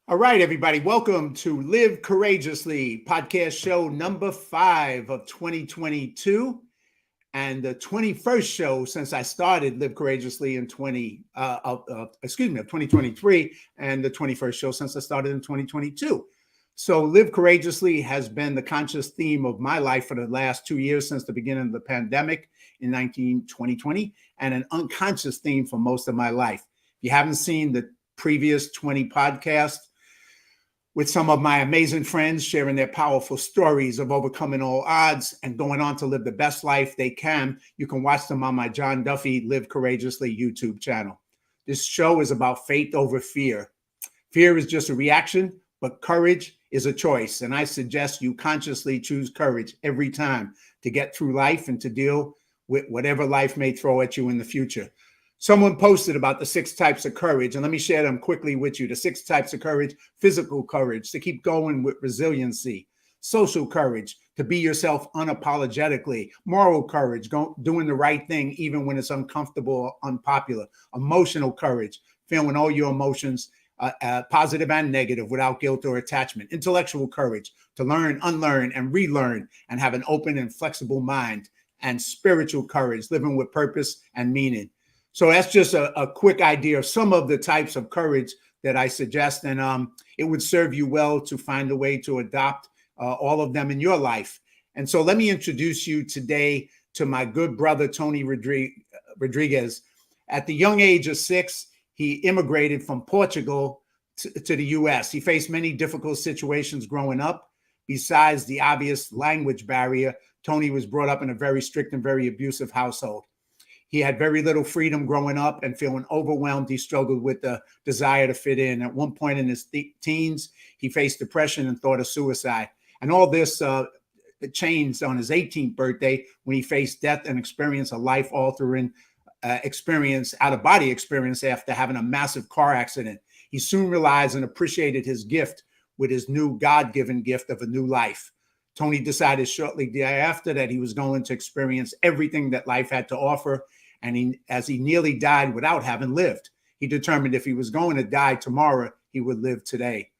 All right, everybody. Welcome to Live Courageously, podcast show number 5 of 2022, and the 21st show since I started Live Courageously in 2023, and the 21st show since I started in 2022. So Live Courageously has been the conscious theme of my life for the last 2 years since the beginning of the pandemic in 2020, and an unconscious theme for most of my life. If you haven't seen the previous 20 podcasts, with some of my amazing friends sharing their powerful stories of overcoming all odds and going on to live the best life they can. You can watch them on my John Duffy Live Courageously YouTube channel. This show is about faith over fear. Fear is just a reaction, but courage is a choice. And I suggest you consciously choose courage every time to get through life and to deal with whatever life may throw at you in the future. Someone posted about the 6 types of courage, and let me share them quickly with you. The 6 types of courage: physical courage, to keep going with resiliency; social courage, to be yourself unapologetically; moral courage, doing the right thing even when it's uncomfortable or unpopular; emotional courage, feeling all your emotions, positive and negative, without guilt or attachment; intellectual courage, to learn, unlearn, and relearn, and have an open and flexible mind; and spiritual courage, living with purpose and meaning. So that's just a quick idea of some of the types of courage that I suggest, and it would serve you well to find a way to adopt all of them in your life. And so let me introduce you today to my good brother, Tony Rodrigues. At the young age of 6, he immigrated from Portugal to the U.S. He faced many difficult situations growing up. Besides the obvious language barrier, Tony was brought up in a very strict and very abusive household. He had very little freedom growing up, and feeling overwhelmed, he struggled with the desire to fit in. At one point in his teens, he faced depression and thought of suicide. And all this changed on his 18th birthday when he faced death and experienced a life-altering experience, out-of-body experience, after having a massive car accident. He soon realized and appreciated his gift with his new God-given gift of a new life. Tony decided shortly thereafter that he was going to experience everything that life had to offer. And as he nearly died without having lived, he determined if he was going to die tomorrow, he would live today.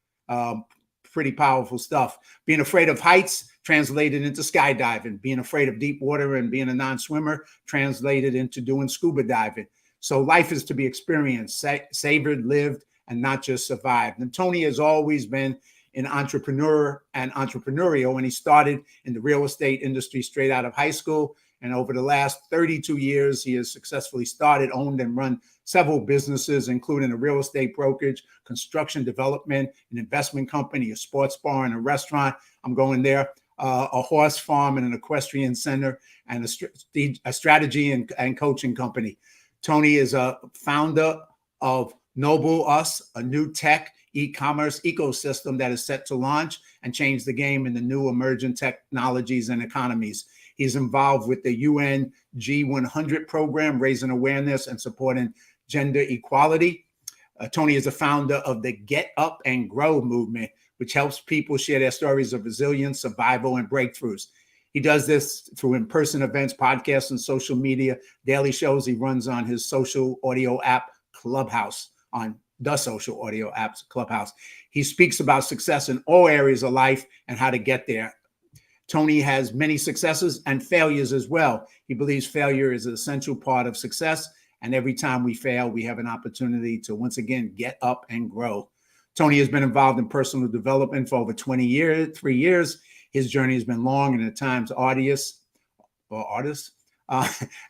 Pretty powerful stuff. Being afraid of heights translated into skydiving. Being afraid of deep water and being a non-swimmer translated into doing scuba diving. So life is to be experienced, savored, lived, and not just survived. And Tony has always been an entrepreneur and entrepreneurial, and he started in the real estate industry straight out of high school. And over the last 32 years, he has successfully started, owned, and run several businesses, including a real estate brokerage, construction development, an investment company, a sports bar, and a restaurant. I'm going there. A horse farm and an equestrian center, and a strategy and coaching company. Tony is a founder of Noble Us, a new tech e-commerce ecosystem that is set to launch and change the game in the new emerging technologies and economies. He's involved with the UN G100 program, raising awareness and supporting gender equality. Tony is the founder of the Get Up and Grow movement, which helps people share their stories of resilience, survival, and breakthroughs. He does this through in-person events, podcasts, and social media, daily shows he runs on his social audio app, Clubhouse, on the social audio apps, Clubhouse. He speaks about success in all areas of life and how to get there. Tony has many successes and failures as well. He believes failure is an essential part of success, and every time we fail, we have an opportunity to once again get up and grow. Tony has been involved in personal development for over 3 years. His journey has been long and at times arduous,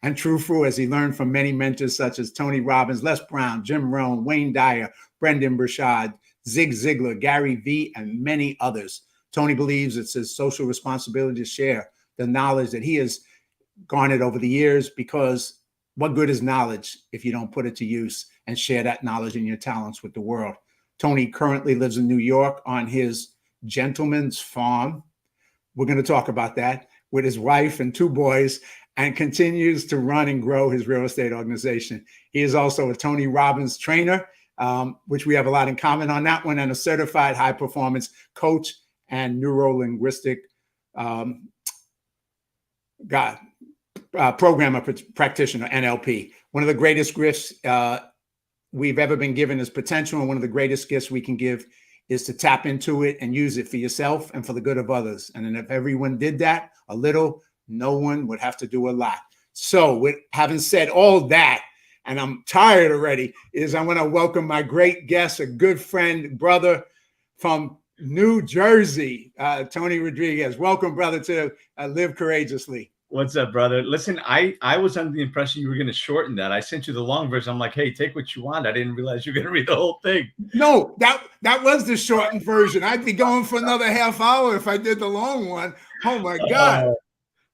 and truthful, as he learned from many mentors such as Tony Robbins, Les Brown, Jim Rohn, Wayne Dyer, Brendan Burchard, Zig Ziglar, Gary Vee, and many others. Tony believes it's his social responsibility to share the knowledge that he has garnered over the years, because what good is knowledge if you don't put it to use and share that knowledge and your talents with the world? Tony currently lives in New York on his gentleman's farm. We're going to talk about that, with his wife and 2 boys, and continues to run and grow his real estate organization. He is also a Tony Robbins trainer, which we have a lot in common on that one, and a certified high performance coach and neuro-linguistic programmer practitioner, NLP. One of the greatest gifts we've ever been given is potential, and one of the greatest gifts we can give is to tap into it and use it for yourself and for the good of others. And then if everyone did that a little, no one would have to do a lot. So with having said all that, and I'm tired already, is I'm going to welcome my great guest, a good friend, brother from New Jersey, Tony Rodrigues. Welcome, brother, to Live Courageously. What's up, brother? Listen, I was under the impression you were going to shorten that. I sent you the long version. I'm like, hey, take what you want. I didn't realize you were going to read the whole thing. No, that was the shortened version. I'd be going for another half hour if I did the long one. Oh, my God.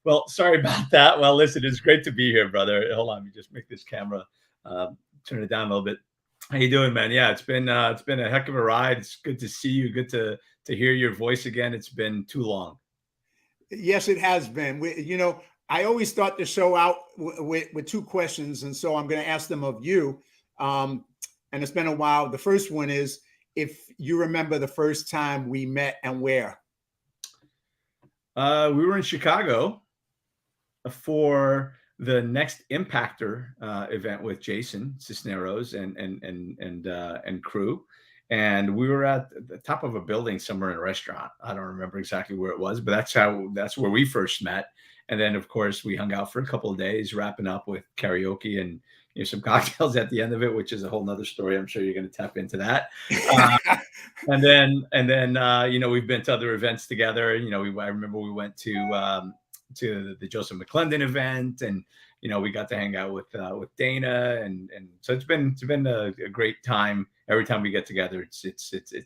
Well, sorry about that. Well, listen, it's great to be here, brother. Hold on, let me just make this camera turn it down a little bit. How you doing, man? Yeah, it's been a heck of a ride. It's good to see you. Good to hear your voice again. It's been too long. Yes, it has been. I always start the show out with two questions, and so I'm going to ask them of you. And it's been a while. The first one is, if you remember the first time we met and where. We were in Chicago for the Next Impactor event with Jason Cisneros and crew, and we were at the top of a building somewhere in a restaurant. I don't remember exactly where it was, but that's where we first met. And then, of course, we hung out for a couple of days, wrapping up with karaoke and some cocktails at the end of it, which is a whole nother story. I'm sure you're going to tap into that. And then we've been to other events together. I remember we went to the Joseph McClendon event, and we got to hang out with Dana, and so it's been a great time. Every time we get together, it's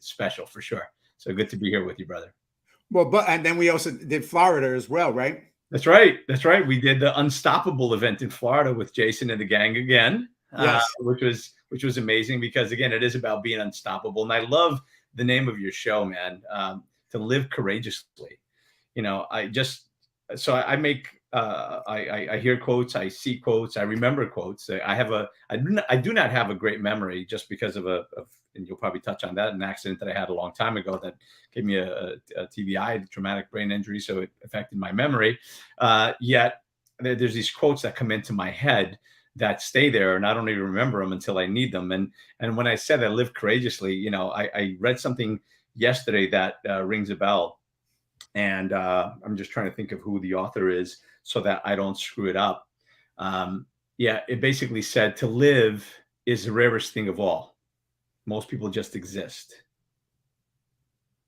special for sure. So good to be here with you, brother. Well, and then we also did Florida as well, right? That's right. We did the Unstoppable event in Florida with Jason and the gang again, yes. which was amazing, because again, it is about being unstoppable. And I love the name of your show, man, to live courageously. I hear quotes, I see quotes, I remember quotes. I do not have a great memory, just because of and you'll probably touch on that, an accident that I had a long time ago that gave me a TBI, traumatic brain injury. So it affected my memory. Yet there's these quotes that come into my head that stay there, and I don't even remember them until I need them. And when I said I live courageously, I read something yesterday that rings a bell. And I'm just trying to think of who the author is so that I don't screw it up. It basically said, to live is the rarest thing of all. Most people just exist,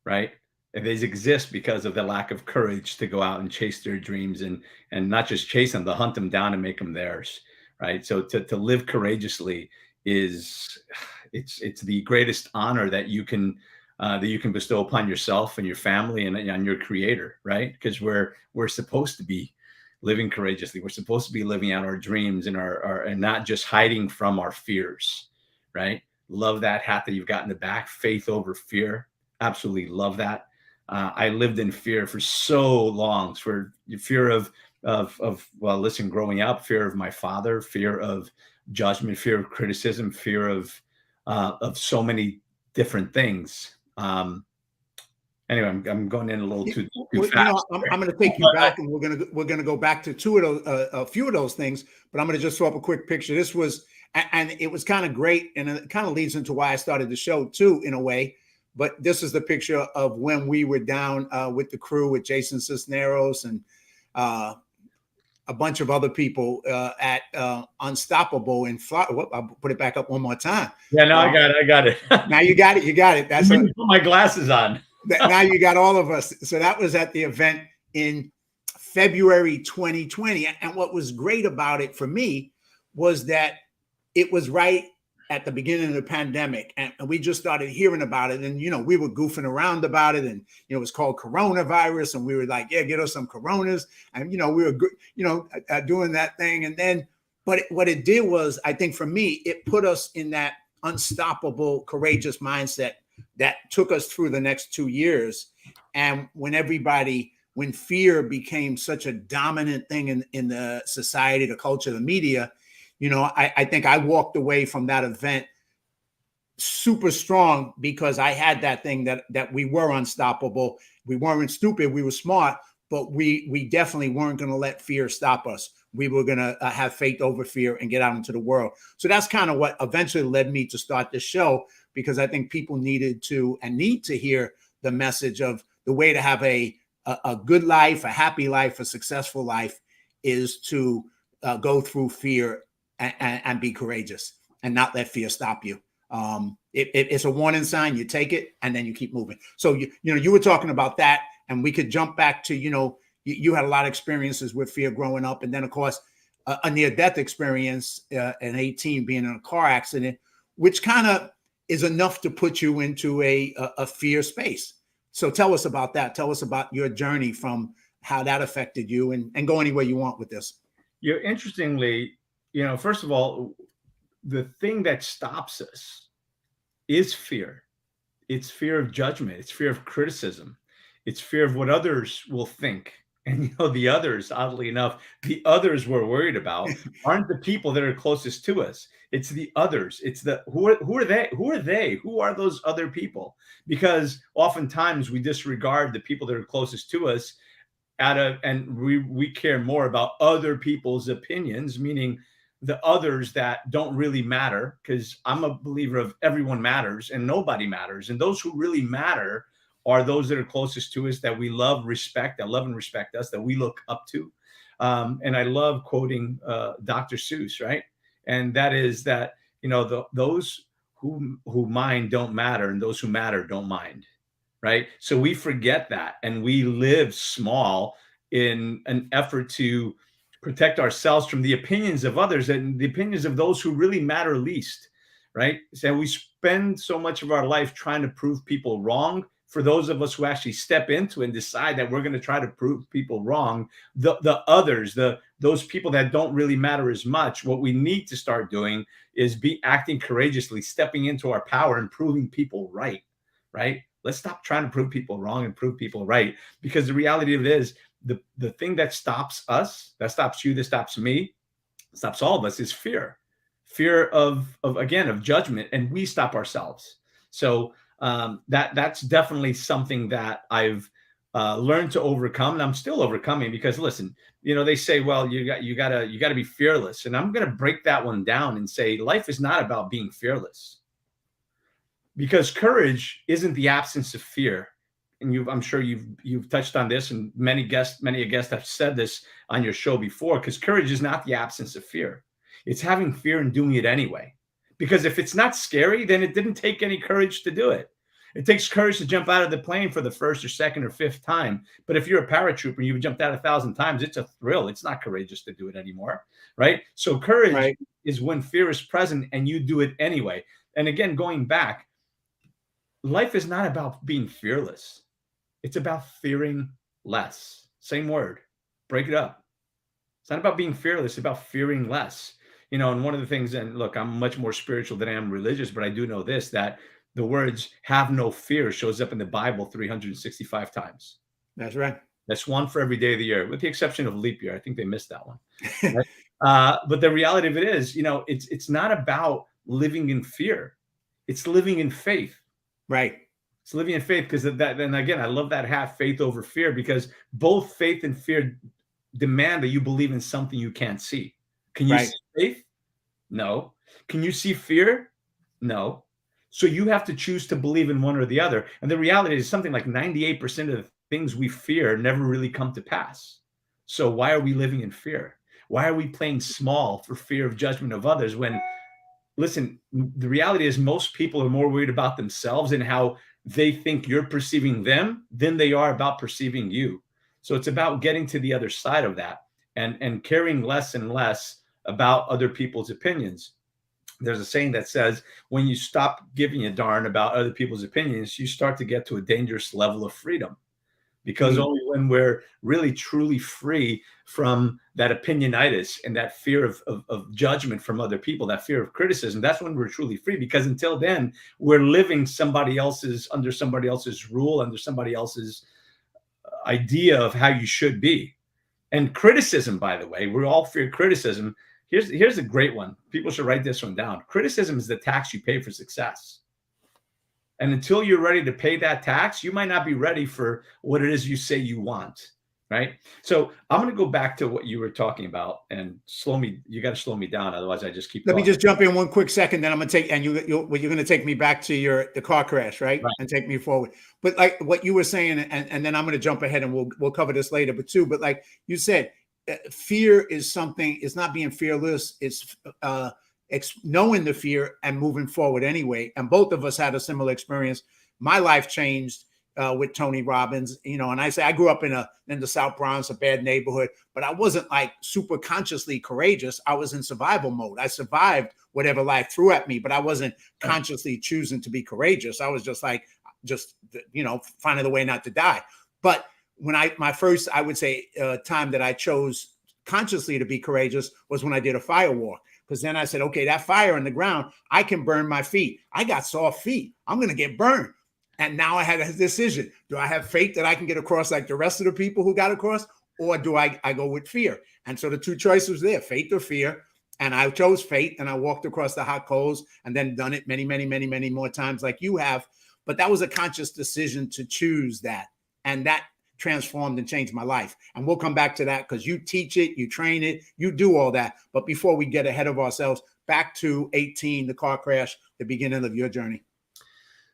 right? And they exist because of the lack of courage to go out and chase their dreams, and not just chase them, to hunt them down and make them theirs, right? So to live courageously it's the greatest honor that you can bestow upon yourself and your family and on your creator, right? Because we're supposed to be living courageously. We're supposed to be living out our dreams and and not just hiding from our fears, right? Love that hat that you've got in the back, faith over fear. Absolutely love that. I lived in fear for so long, for fear of growing up, fear of my father, fear of judgment, fear of criticism, fear of so many different things. Anyway, I'm going in a little too fast. I'm going to take you back, and we're going to go back to a few of those things. But I'm going to just throw up a quick picture. This was, and it was kind of great, and it kind of leads into why I started the show too, in a way. But this is the picture of when we were down with the crew, with Jason Cisneros and a bunch of other people at Unstoppable in Florida. I'll put it back up one more time. Yeah, no, I got it. Now you got it. That's put my glasses on. Now you got all of us. So that was at the event in February 2020. And what was great about it for me was that it was right at the beginning of the pandemic, and we just started hearing about it. And, we were goofing around about it, and, it was called coronavirus. And we were like, yeah, get us some Coronas. And, we were, doing that thing. And then, but what it did was, I think for me, it put us in that unstoppable, courageous mindset that took us through the next 2 years. And when fear became such a dominant thing in the society, the culture, the media, I think I walked away from that event super strong, because I had that thing that we were unstoppable. We weren't stupid. We were smart, but we definitely weren't going to let fear stop us. We were going to have faith over fear and get out into the world. So that's kind of what eventually led me to start this show, because I think people needed to and need to hear the message of the way to have a good life, a happy life, a successful life is to go through fear and be courageous and not let fear stop you. It's a warning sign. You take it and then you keep moving. So you were talking about that, and we could jump back to you had a lot of experiences with fear growing up, and then of course a near-death experience at 18, being in a car accident, which kind of is enough to put you into a fear space. So tell us about that. Tell us about your journey from how that affected you, and go anywhere you want with this. Interestingly, first of all, the thing that stops us is fear. It's fear of judgment. It's fear of criticism. It's fear of what others will think. And the others, oddly enough, the others we're worried about aren't the people that are closest to us. It's the others. It's who are they? Who are they? Who are those other people? Because oftentimes we disregard the people that are closest to us and we care more about other people's opinions, meaning the others that don't really matter, because I'm a believer of everyone matters and nobody matters. And those who really matter are those that are closest to us, that we love, respect, that love and respect us, that we look up to. And I love quoting Dr. Seuss, right? And that is that, those who mind don't matter, and those who matter don't mind, right? So we forget that, and we live small in an effort to protect ourselves from the opinions of others and the opinions of those who really matter least, right? So we spend so much of our life trying to prove people wrong. For those of us who actually step into and decide that we're going to try to prove people wrong, the others, those people that don't really matter as much, what we need to start doing is acting courageously, stepping into our power and proving people right? Let's stop trying to prove people wrong and prove people right, because the reality of it is the thing that stops us, that stops you, that stops me, stops all of us, is fear of judgment, and we stop ourselves. So that's definitely something that I've learned to overcome, and I'm still overcoming, because listen, they say, well, you gotta be fearless, and I'm gonna break that one down and say life is not about being fearless, because courage isn't the absence of fear. And I'm sure you've touched on this, and many guests have said this on your show before, because courage is not the absence of fear. It's having fear and doing it anyway. Because if it's not scary, then it didn't take any courage to do it. It takes courage to jump out of the plane for the first or second or fifth time. But if you're a paratrooper and you've jumped out 1,000 times, it's a thrill. It's not courageous to do it anymore, right? So courage is when fear is present and you do it anyway. And again, going back, life is not about being fearless. It's about fearing less. Same word. Break it up. It's not about being fearless. It's about fearing less. And one of the things, and look, I'm much more spiritual than I am religious, but I do know this, that the words "have no fear" shows up in the Bible 365 times. That's right. That's one for every day of the year, with the exception of leap year. I think they missed that one. Right? But the reality of it is, it's not about living in fear. It's living in faith. Right. It's living in faith, because of that. And again, I love that have faith over fear, because both faith and fear demand that you believe in something you can't see. Can you see faith? No. Can you see fear? No. So you have to choose to believe in one or the other. And the reality is something like 98% of the things we fear never really come to pass. So why are we living in fear? Why are we playing small for fear of judgment of others when, listen, the reality is most people are more worried about themselves and how they think you're perceiving them than they are about perceiving you. So it's about getting to the other side of that and caring less and less about other people's opinions. There's a saying that says, when you stop giving a darn about other people's opinions, you start to get to a dangerous level of freedom. Because only when we're really truly free from that opinionitis and that fear of judgment from other people, that fear of criticism, that's when we're truly free. Because until then, we're living under somebody else's rule, under somebody else's idea of how you should be. And criticism, by the way, we all fear criticism. Here's a great one. People should write this one down. Criticism is the tax you pay for success. And until you're ready to pay that tax, you might not be ready for what it is you say you want. Right. So I'm going to go back to what you were talking about and slow me. You got to slow me down. Otherwise I just keep Let me talking. just jump in one quick second, then I'm gonna take, and you're gonna take me back to the car crash, right? Right. And take me forward. But like what you were saying, and then I'm gonna jump ahead and we'll cover this later. But but like you said, fear is something. It's not being fearless. It's knowing the fear and moving forward anyway. And both of us had a similar experience. My life changed with Tony Robbins, and I say I grew up in the South Bronx, a bad neighborhood, but I wasn't like super consciously courageous. I was in survival mode. I survived whatever life threw at me, but I wasn't consciously choosing to be courageous. I was just finding a way not to die. But when my first, I would say, time that I chose consciously to be courageous was when I did a fire walk. Because then I said, okay, that fire in the ground, I can burn my feet. I got soft feet. I'm going to get burned. And now I had a decision. Do I have faith that I can get across like the rest of the people who got across? Or do I go with fear? And so the two choices there, faith or fear. And I chose faith, and I walked across the hot coals and then done it many, many, many, many more times like you have. But that was a conscious decision to choose that. And that transformed and changed my life. And we'll come back to that because you teach it, you train it, you do all that. But before we get ahead of ourselves, back to 18, the car crash, the beginning of your journey.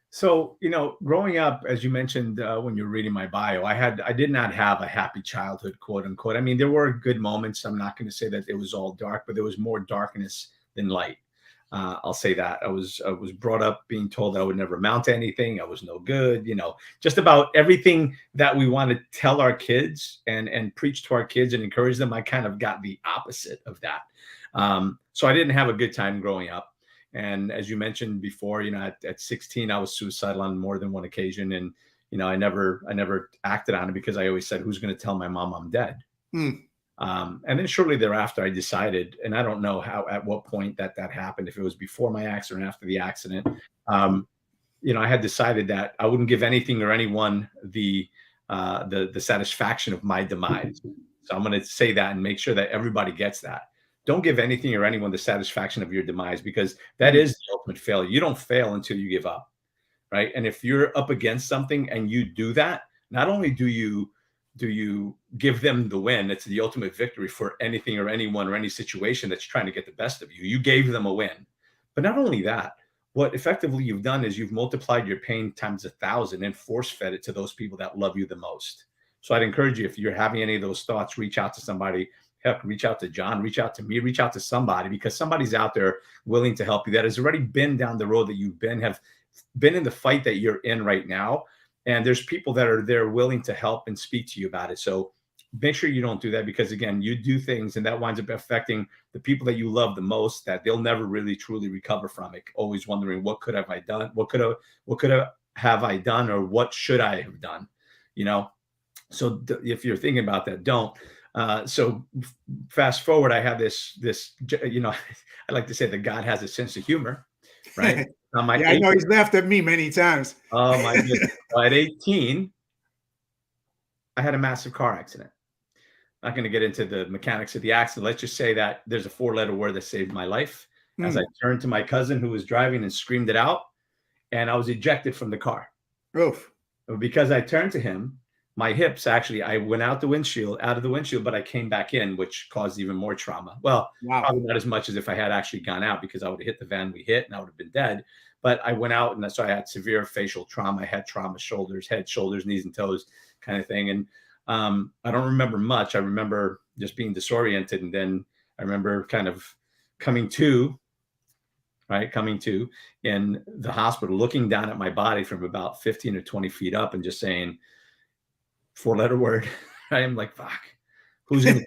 So, growing up, as you mentioned, when you were reading my bio, I did not have a happy childhood, quote unquote. I mean, there were good moments. I'm not going to say that it was all dark, but there was more darkness than light. I'll say that I was brought up being told that I would never amount to anything. I was no good, just about everything that we want to tell our kids and preach to our kids and encourage them. I kind of got the opposite of that. So I didn't have a good time growing up. And as you mentioned before, at 16, I was suicidal on more than one occasion. And, I never acted on it because I always said, who's going to tell my mom I'm dead? And then shortly thereafter, I decided, and I don't know at what point that happened, if it was before my accident or after the accident, I had decided that I wouldn't give anything or anyone the satisfaction of my demise. So I'm going to say that and make sure that everybody gets that. Don't give anything or anyone the satisfaction of your demise, because that is the ultimate failure. You don't fail until you give up, right? And if you're up against something and you do that, not only do you give them the win, it's the ultimate victory for anything or anyone or any situation that's trying to get the best of you. You gave them a win. But not only that, what effectively you've done is you've multiplied your pain times 1,000 and force-fed it to those people that love you the most. So I'd encourage you, if you're having any of those thoughts, reach out to somebody. Heck, reach out to John, reach out to me, reach out to somebody, because somebody's out there willing to help you that has already been down the road that you've have been in the fight that you're in right now. And there's people that are there willing to help and speak to you about it. So make sure you don't do that, because again, you do things and that winds up affecting the people that you love the most, that they'll never really truly recover from it. Always wondering, what could have I done? What could have I done? Or what should I have done? So if you're thinking about that, don't. So fast forward, I have this, I like to say that God has a sense of humor, right? I know he's laughed at me many times. Oh my goodness. At 18, I had a massive car accident. Not going to get into the mechanics of the accident. Let's just say that there's a 4-letter word that saved my life. As I turned to my cousin who was driving and screamed it out, and I was ejected from the car. Oof. Because I turned to him, my hips, actually, I went out of the windshield, but I came back in, which caused even more trauma. Well, Probably not as much as if I had actually gone out, because I would have hit the van we hit and I would have been dead. But I went out, and so I had severe facial trauma. I had trauma, head, shoulders, knees, and toes kind of thing. And I don't remember much. I remember just being disoriented. And then I remember kind of coming to in the hospital, looking down at my body from about 15 or 20 feet up and just saying, 4-letter word. I am like, fuck, who's going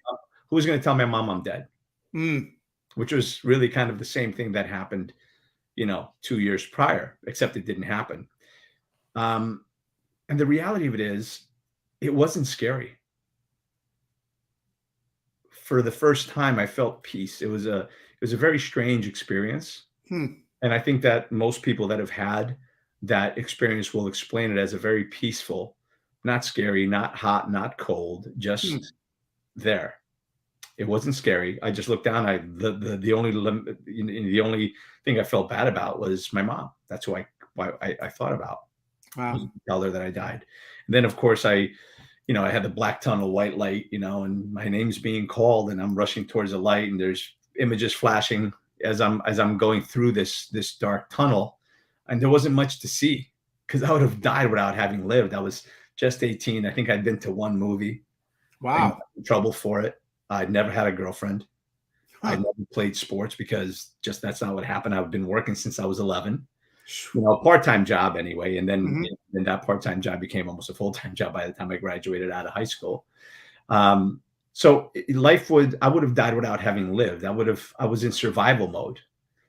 to tell my mom I'm dead? Which was really kind of the same thing that happened, 2 years prior, except it didn't happen. And the reality of it is, it wasn't scary. For the first time, I felt peace. It was a very strange experience. And I think that most people that have had that experience will explain it as a very peaceful, not scary, not hot, not cold, just there. It wasn't scary. I just looked down. The only thing I felt bad about was my mom. That's who I thought about. Wow. Tell her that I died. And then, of course, I I had the black tunnel, white light, and my name's being called, and I'm rushing towards the light, and there's images flashing as I'm going through this dark tunnel, and there wasn't much to see because I would have died without having lived. I was just 18. I think I'd been to one movie. I got Wow. in trouble for it. I'd never had a girlfriend. I Huh. never played sports because just that's not what happened. I've been working since I was 11. Phew. A part-time job anyway. And then, Mhm. then that part-time job became almost a full-time job by the time I graduated out of high school. So I would have died without having lived. I was in survival mode.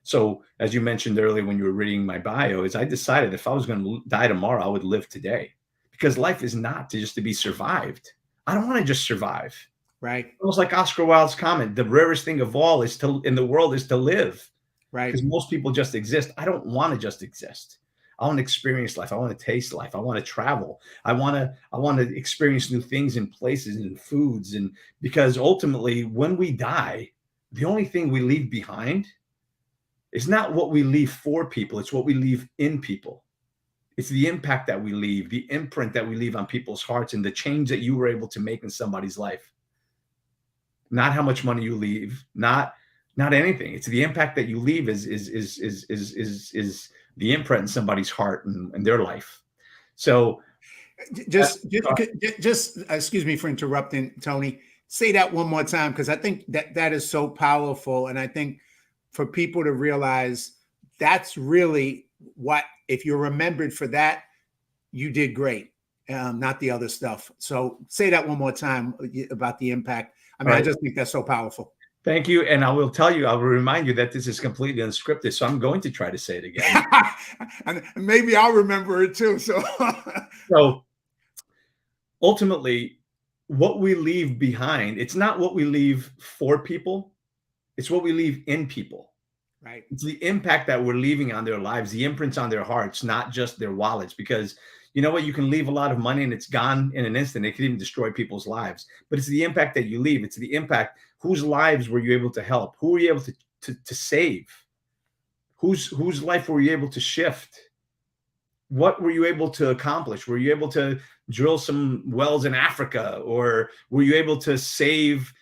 So as you mentioned earlier, when you were reading my bio, is I decided if I was going to die tomorrow, I would live today, because life is not just to be survived. I don't want to just survive. Right. Almost like Oscar Wilde's comment, the rarest thing of all in the world is to live. Right. Because most people just exist. I don't want to just exist. I want to experience life. I want to taste life. I want to travel. I want to experience new things and places and foods. And because ultimately, when we die, the only thing we leave behind is not what we leave for people. It's what we leave in people. It's the impact that we leave, the imprint that we leave on people's hearts, and the change that you were able to make in somebody's life. Not how much money you leave, not anything. It's the impact that you leave is the imprint in somebody's heart and their life. So Just excuse me for interrupting, Tony. Say that one more time, because I think that is so powerful, and I think for people to realize that's really what, if you're remembered for that, you did great, not the other stuff. So say that one more time about the impact. I mean, I just think that's so powerful. Thank you. And I will remind you that this is completely unscripted. So I'm going to try to say it again. And maybe I'll remember it too. So ultimately, what we leave behind, it's not what we leave for people. It's what we leave in people. Right. It's the impact that we're leaving on their lives, the imprints on their hearts, not just their wallets. Because you know what? You can leave a lot of money and it's gone in an instant. It can even destroy people's lives. But it's the impact that you leave. It's the impact. Whose lives were you able to help? Who were you able to save? Whose life were you able to shift? What were you able to accomplish? Were you able to drill some wells in Africa? Or were you able to save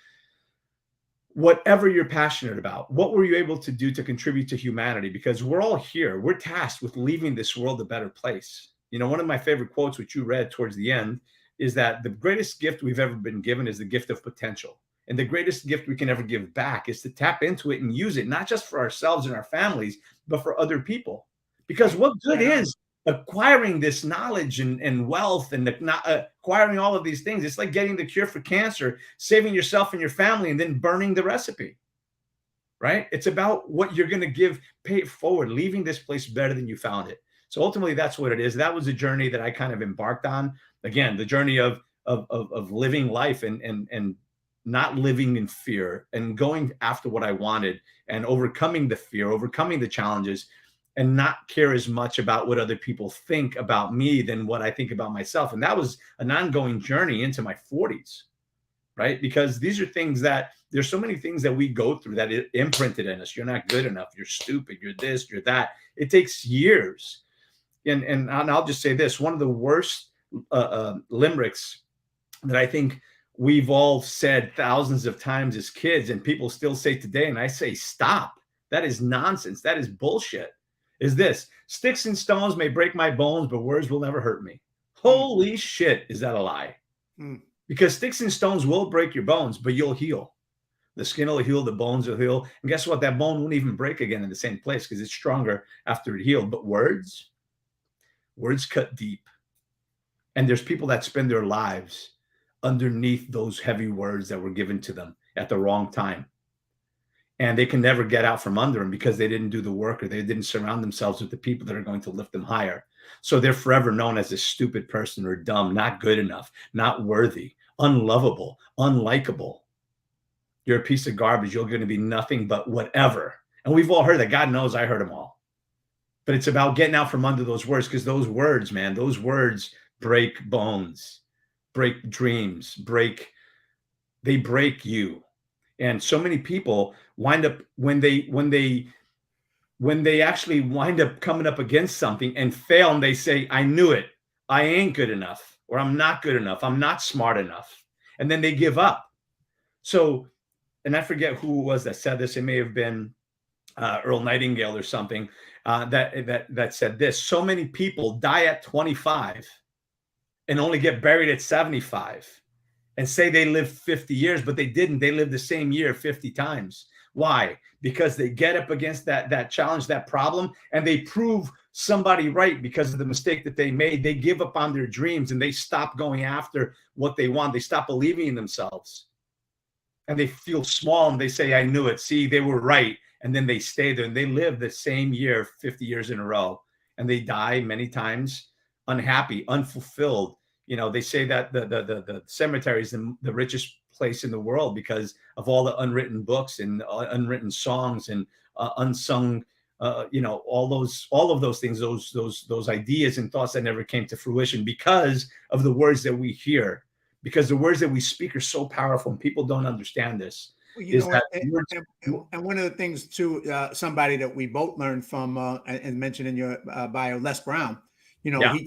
whatever you're passionate about? What were you able to do to contribute to humanity? Because we're all here. We're tasked with leaving this world a better place. One of my favorite quotes, which you read towards the end, is that the greatest gift we've ever been given is the gift of potential. And the greatest gift we can ever give back is to tap into it and use it, not just for ourselves and our families, but for other people. Because what good is acquiring this knowledge and wealth and acquiring all of these things? It's like getting the cure for cancer, saving yourself and your family, and then burning the recipe, right? It's about what you're going to pay it forward, leaving this place better than you found it. So ultimately, that's what it is. That was a journey that I kind of embarked on. Again, the journey of living life and not living in fear, and going after what I wanted, and overcoming the fear, overcoming the challenges, and not care as much about what other people think about me than what I think about myself. And that was an ongoing journey into my 40s, right? Because these are things that there's so many things that we go through that it imprinted in us. You're not good enough. You're stupid. You're this, you're that. It takes years. And I'll just say this, one of the worst limericks that I think we've all said thousands of times as kids, and people still say today, and I say, stop. That is nonsense. That is bullshit. Is this: sticks and stones may break my bones, but words will never hurt me. Holy shit, is that a lie? Because sticks and stones will break your bones, but you'll heal. The skin will heal, the bones will heal. And guess what? That bone won't even break again in the same place because it's stronger after it healed. But words cut deep. And there's people that spend their lives underneath those heavy words that were given to them at the wrong time. And they can never get out from under them because they didn't do the work, or they didn't surround themselves with the people that are going to lift them higher. So they're forever known as a stupid person, or dumb, not good enough, not worthy, unlovable, unlikable. You're a piece of garbage. You're going to be nothing but whatever. And we've all heard that. God knows I heard them all. But it's about getting out from under those words, because those words, man, those words break bones, break dreams, they break you. And so many people wind up, when they actually wind up coming up against something and fail, and they say, I knew it. I ain't good enough. or I'm not good enough, I'm not smart enough. And then they give up. So, and I forget who it was that said this. It may have been Earl Nightingale or something that said this. So many people die at 25 and only get buried at 75 and say they lived 50 years, but they didn't. They lived the same year 50 times. Why? Because they get up against that challenge, that problem, and they prove somebody right because of the mistake that they made. They give up on their dreams and they stop going after what they want. They stop believing in themselves. And they feel small and they say, I knew it. See, they were right. And then they stay there and they live the same year 50 years in a row. And they die many times unhappy, unfulfilled. You know, they say that the cemetery is the richest place in the world because of all the unwritten books and unwritten songs and unsung, you know, all of those things, those ideas and thoughts that never came to fruition because of the words that we hear. Because the words that we speak are so powerful and people don't understand this. Well, you know, and one of the things too, somebody that we both learned from and mentioned in your bio, Les Brown, you know, yeah.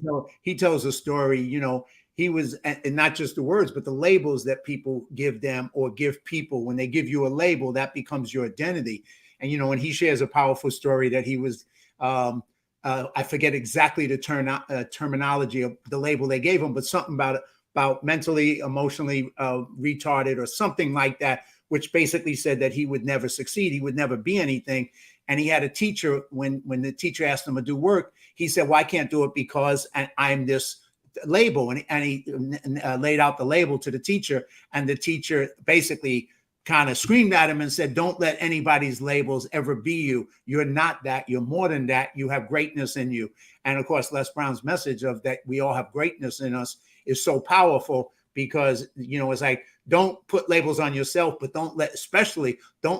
he tells a story, you know, he was, and not just the words, but the labels that people give them or give people. When they give you a label, that becomes your identity. And, you know, when he shares a powerful story that he was, I forget exactly the terminology of the label they gave him, but something about mentally, emotionally retarded or something like that, which basically said that he would never succeed. He would never be anything. And he had a teacher, when the teacher asked him to do work, he said, well, I can't do it because I'm this label. And he laid out the label to the teacher. And the teacher basically kind of screamed at him and said, don't let anybody's labels ever be you. You're not that. You're more than that. You have greatness in you. And of course, Les Brown's message of that we all have greatness in us is so powerful because, you know, it's like, don't put labels on yourself, but don't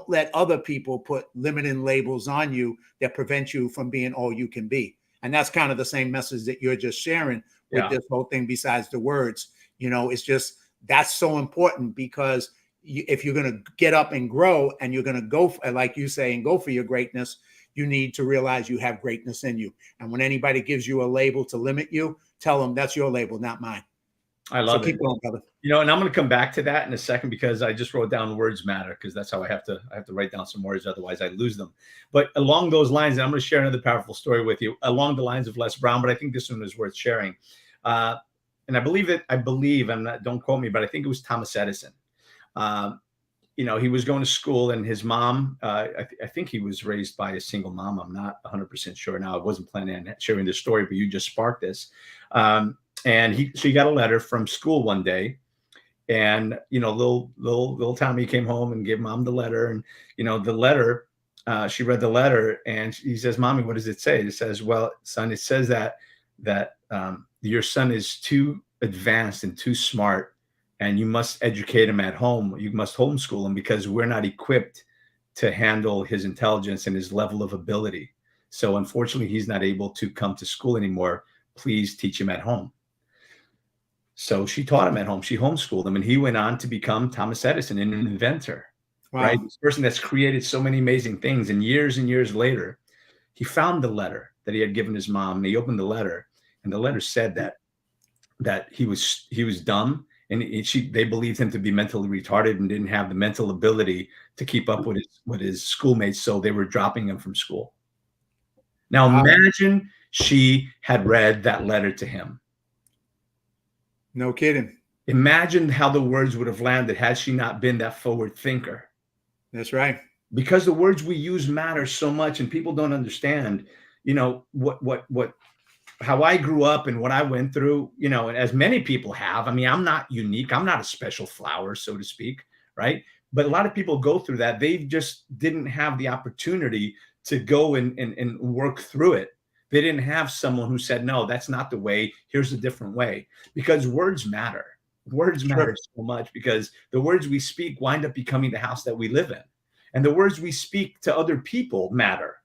let other people put limiting labels on you that prevent you from being all you can be. And that's kind of the same message that you're just sharing with this whole thing besides the words. You know, it's just, that's so important because if you're going to get up and grow and you're going to go, like you say, and go for your greatness, you need to realize you have greatness in you. And when anybody gives you a label to limit you, tell them that's your label, not mine. I love it. Keep going, brother. You know, and I'm going to come back to that in a second because I just wrote down words matter because that's how I have to write down some words. Otherwise I lose them. But along those lines, and I'm going to share another powerful story with you along the lines of Les Brown, but I think this one is worth sharing. And I believe, don't quote me, but I think it was Thomas Edison. You know, he was going to school and his mom, I think he was raised by a single mom. I'm not 100% sure now. I wasn't planning on sharing this story, but you just sparked this. And she got a letter from school one day, and you know, little Tommy came home and gave mom the letter, and you know, the letter, she read the letter, and he says, "Mommy, what does it say?" It says, "Well, son, it says that your son is too advanced and too smart, and you must educate him at home. You must homeschool him because we're not equipped to handle his intelligence and his level of ability. So unfortunately, he's not able to come to school anymore. Please teach him at home." So she taught him at home. She homeschooled him, and he went on to become Thomas Edison, an inventor, right? This person that's created so many amazing things. And years later, he found the letter that he had given his mom, and he opened the letter, and the letter said that he was dumb, and they believed him to be mentally retarded and didn't have the mental ability to keep up with his schoolmates, so they were dropping him from school. Now imagine she had read that letter to him. No kidding. Imagine how the words would have landed had she not been that forward thinker. That's right. Because the words we use matter so much, and people don't understand, you know, how I grew up and what I went through, you know, and as many people have. I mean, I'm not unique. I'm not a special flower, so to speak, right? But a lot of people go through that. They just didn't have the opportunity to go and work through it. They didn't have someone who said, no, that's not the way. Here's a different way. Because words matter. Words matter so much because the words we speak wind up becoming the house that we live in. And the words we speak to other people matter.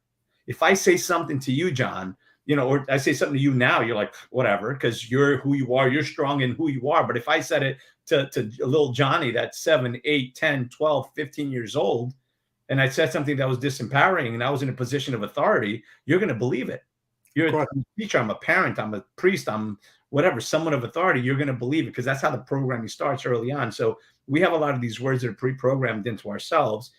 If I say something to you, John, you know, or I say something to you now, you're like, whatever, because you're who you are. You're strong in who you are. But if I said it to little Johnny that's 7, 8, 10, 12, 15 years old, and I said something that was disempowering and I was in a position of authority, you're going to believe it. You're Of course. a teacher, I'm a parent, I'm a priest, I'm whatever, someone of authority, you're going to believe it because that's how the programming starts early on. So we have a lot of these words that are pre-programmed into ourselves.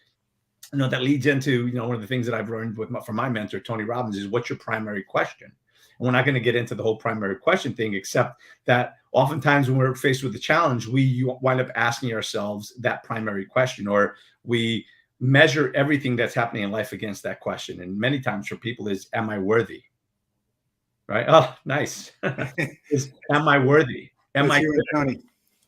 That leads into, one of the things that I've learned from my mentor, Tony Robbins, is what's your primary question? And we're not going to get into the whole primary question thing, except that oftentimes when we're faced with a challenge, we wind up asking ourselves that primary question, or we measure everything that's happening in life against that question. And many times for people is, am I worthy? Right? Oh, nice. Am I worthy? Am That's I you and good? Tony.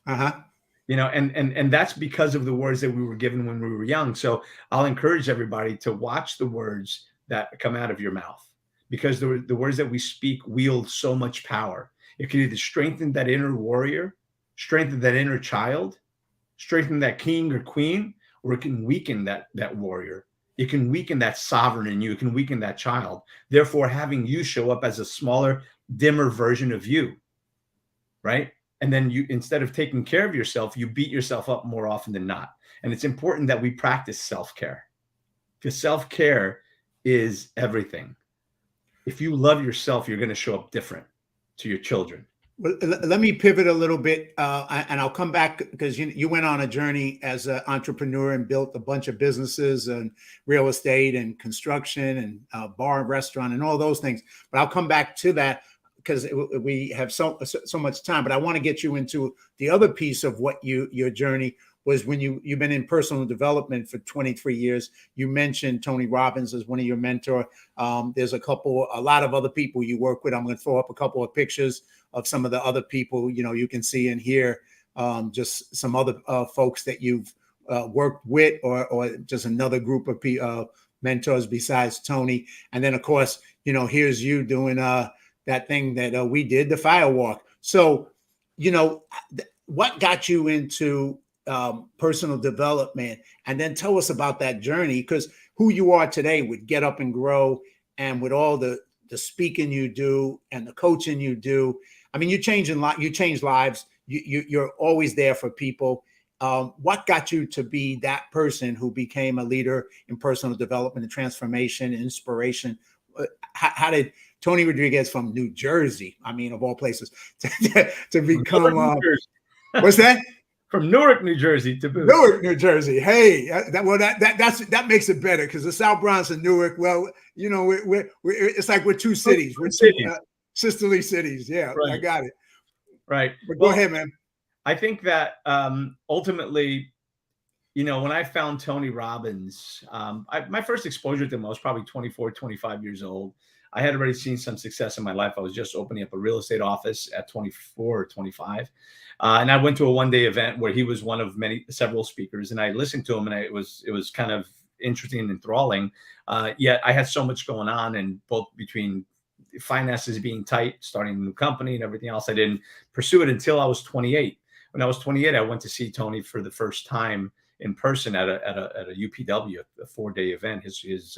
Uh-huh. And that's because of the words that we were given when we were young. So I'll encourage everybody to watch the words that come out of your mouth, because the words that we speak wield so much power. It can either strengthen that inner warrior, strengthen that inner child, strengthen that king or queen, or it can weaken that warrior. It can weaken that sovereign in you. It can weaken that child. Therefore, having you show up as a smaller, dimmer version of you, right? And then you, instead of taking care of yourself, you beat yourself up more often than not. And it's important that we practice self-care, because self-care is everything. If you love yourself, you're going to show up different to your children. Well, let me pivot a little bit, and I'll come back, because you went on a journey as an entrepreneur and built a bunch of businesses and real estate and construction and bar and restaurant and all those things. But I'll come back to that because we have so much time. But I want to get you into the other piece of what your journey was when you've been in personal development for 23 years. You mentioned Tony Robbins as one of your mentor. There's a lot of other people you work with. I'm going to throw up a couple of pictures of some of the other people, you can see and hear, just some other folks that you've worked with, or just another group of mentors besides Tony. And then, of course, here's you doing that thing that we did, the fire walk. So, what got you into personal development? And then tell us about that journey, because who you are today with Get Up and Grow, and with all the speaking you do and the coaching you do. I mean, you change lives. You're always there for people. What got you to be that person who became a leader in personal development and transformation and inspiration? How did Tony Rodrigues from New Jersey, I mean, of all places, to become what's that? From Newark, New Jersey to boot. Newark, New Jersey. Hey, that makes it better, because the South Bronx and Newark, well, we're it's like we're two cities. We're two sisterly cities. Yeah, right. I got it. Right. But go ahead, man. I think that ultimately, when I found Tony Robbins, my first exposure to him, I was probably 24, 25 years old. I had already seen some success in my life. I was just opening up a real estate office at 24 or 25. And I went to a one-day event where he was one of several speakers, and I listened to him, and it was kind of interesting and enthralling. Yet I had so much going on, and both between finances being tight, starting a new company and everything else, I didn't pursue it until I was 28. When I was 28, I went to see Tony for the first time in person at a UPW, a 4-day event. His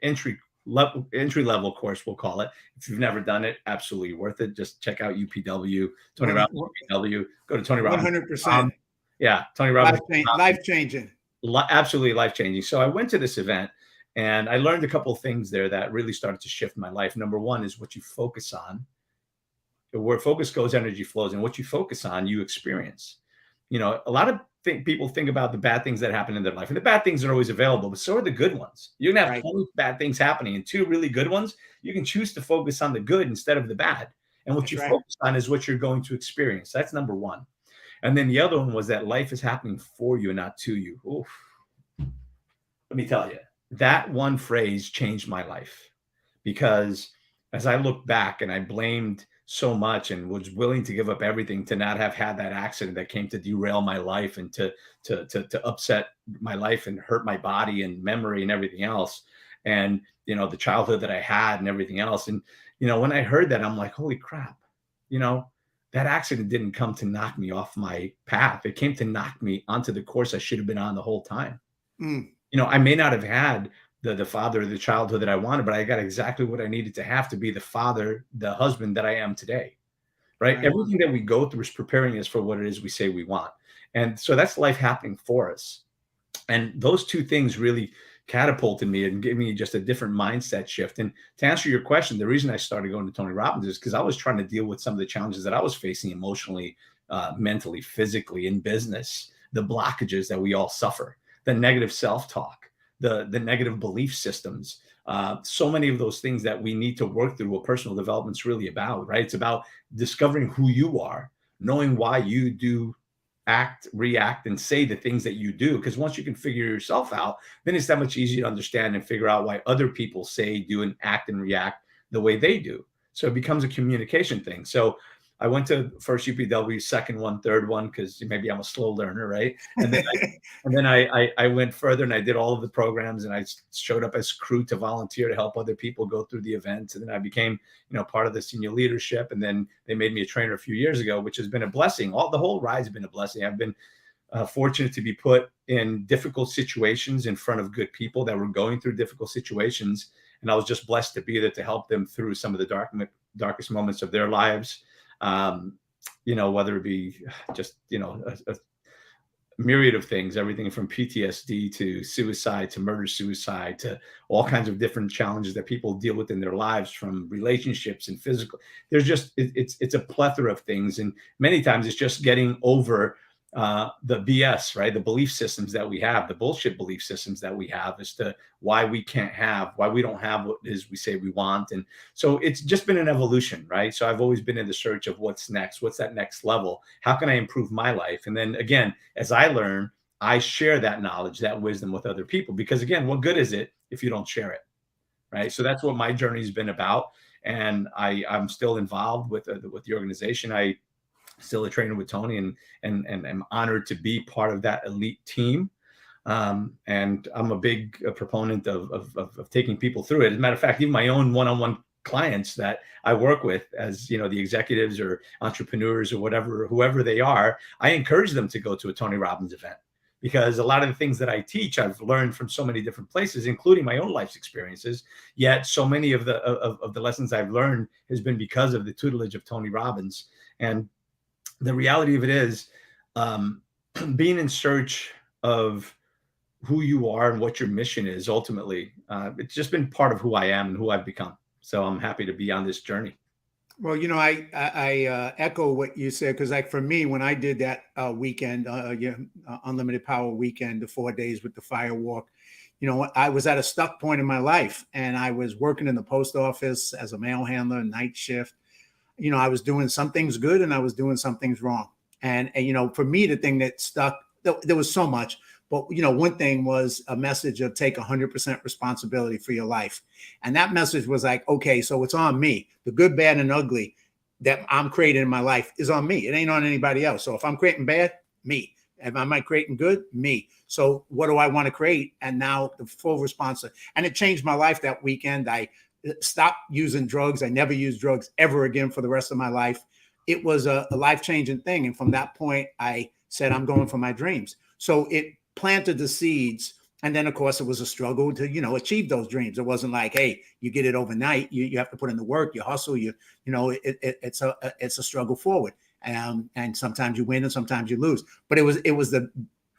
entry level course, we'll call it. If you've never done it, absolutely worth it. Just check out UPW, Tony Robbins UPW. Go to Tony Robbins. 100%. Yeah, Tony Robbins. Life changing. Absolutely life changing. So I went to this event, and I learned a couple of things there that really started to shift my life. Number one is what you focus on. Where focus goes, energy flows, and what you focus on, you experience. A lot of people think about the bad things that happen in their life, and the bad things are always available, but so are the good ones. You can have 20 bad things happening and 2 really good ones. You can choose to focus on the good instead of the bad. And what focus on is what you're going to experience. That's number one. And then the other one was that life is happening for you and not to you. Oof. Let me tell you, that one phrase changed my life, because as I look back and I blamed so much and was willing to give up everything to not have had that accident that came to derail my life and to upset my life and hurt my body and memory and everything else. And, the childhood that I had and everything else. And, when I heard that, I'm like, holy crap, that accident didn't come to knock me off my path. It came to knock me onto the course I should have been on the whole time. I may not have had the father, the childhood that I wanted, but I got exactly what I needed to have to be the father, the husband that I am today, right? Everything that we go through is preparing us for what it is we say we want. And so that's life happening for us. And those two things really catapulted me and gave me just a different mindset shift. And to answer your question, the reason I started going to Tony Robbins is because I was trying to deal with some of the challenges that I was facing emotionally, mentally, physically, in business, the blockages that we all suffer, the negative self-talk, the negative belief systems, so many of those things that we need to work through. What personal development's really about, right? It's about discovering who you are, knowing why you do act, react, and say the things that you do. Because once you can figure yourself out, then it's that much easier to understand and figure out why other people say, do, and act and react the way they do. So it becomes a communication thing. So I went to first UPW, second one, third one, because maybe I'm a slow learner, right? And then I went further and I did all of the programs, and I showed up as crew to volunteer to help other people go through the events. And then I became, part of the senior leadership. And then they made me a trainer a few years ago, which has been a blessing. The whole ride's been a blessing. I've been fortunate to be put in difficult situations in front of good people that were going through difficult situations. And I was just blessed to be there to help them through some of the darkest moments of their lives. Whether it be just, a myriad of things, everything from PTSD to suicide to murder suicide to all kinds of different challenges that people deal with in their lives, from relationships and physical. There's just, it's a plethora of things. And many times it's just getting over the BS, right? The belief systems that we have, the bullshit belief systems that we have as to why we don't have what it is we say we want. And so it's just been an evolution, right? So I've always been in the search of what's next, what's that next level? How can I improve my life? And then again, as I learn, I share that knowledge, that wisdom with other people, because again, what good is it if you don't share it? Right. So that's what my journey has been about. And I'm still involved with the organization. I still a trainer with Tony, and I'm honored to be part of that elite team. And I'm a big proponent of taking people through it. As a matter of fact, even my own one-on-one clients that I work with, as the executives or entrepreneurs or whoever they are, I encourage them to go to a Tony Robbins event, because a lot of the things that I teach, I've learned from so many different places, including my own life's experiences. Yet so many of the lessons I've learned has been because of the tutelage of Tony Robbins. And the reality of it is, being in search of who you are and what your mission is, ultimately, it's just been part of who I am and who I've become. So I'm happy to be on this journey. Well, I echo what you said, because like for me, when I did that weekend, Unlimited Power weekend, the 4 days with the fire walk, I was at a stuck point in my life, and I was working in the post office as a mail handler, night shift. I was doing some things good and I was doing some things wrong. And for me, the thing that stuck, there was so much, but one thing was a message of take 100% responsibility for your life. And that message was like, okay, so it's on me. The good, bad, and ugly that I'm creating in my life is on me. It ain't on anybody else. So if I'm creating bad, me. If I'm creating good, me. So what do I want to create? And now the full response. And it changed my life that weekend. I stopped using drugs. I never used drugs ever again for the rest of my life. It was a life-changing thing. And from that point, I said, I'm going for my dreams. So it planted the seeds. And then, of course, it was a struggle to, achieve those dreams. It wasn't like, hey, you get it overnight. You have to put in the work, you hustle, it's a struggle forward. And sometimes you win and sometimes you lose. But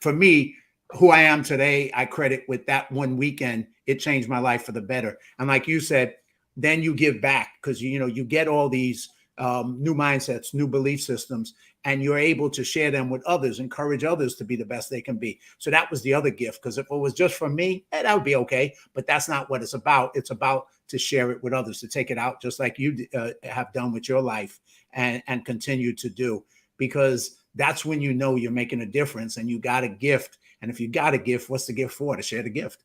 for me, who I am today, I credit with that one weekend. It changed my life for the better. And like you said, then you give back, because, you get all these new mindsets, new belief systems, and you're able to share them with others, encourage others to be the best they can be. So that was the other gift, because if it was just for me, that would be okay. But that's not what it's about. It's about to share it with others, to take it out, just like you have done with your life and continue to do, because that's when you're making a difference and you got a gift. And if you got a gift, what's the gift for? To share the gift,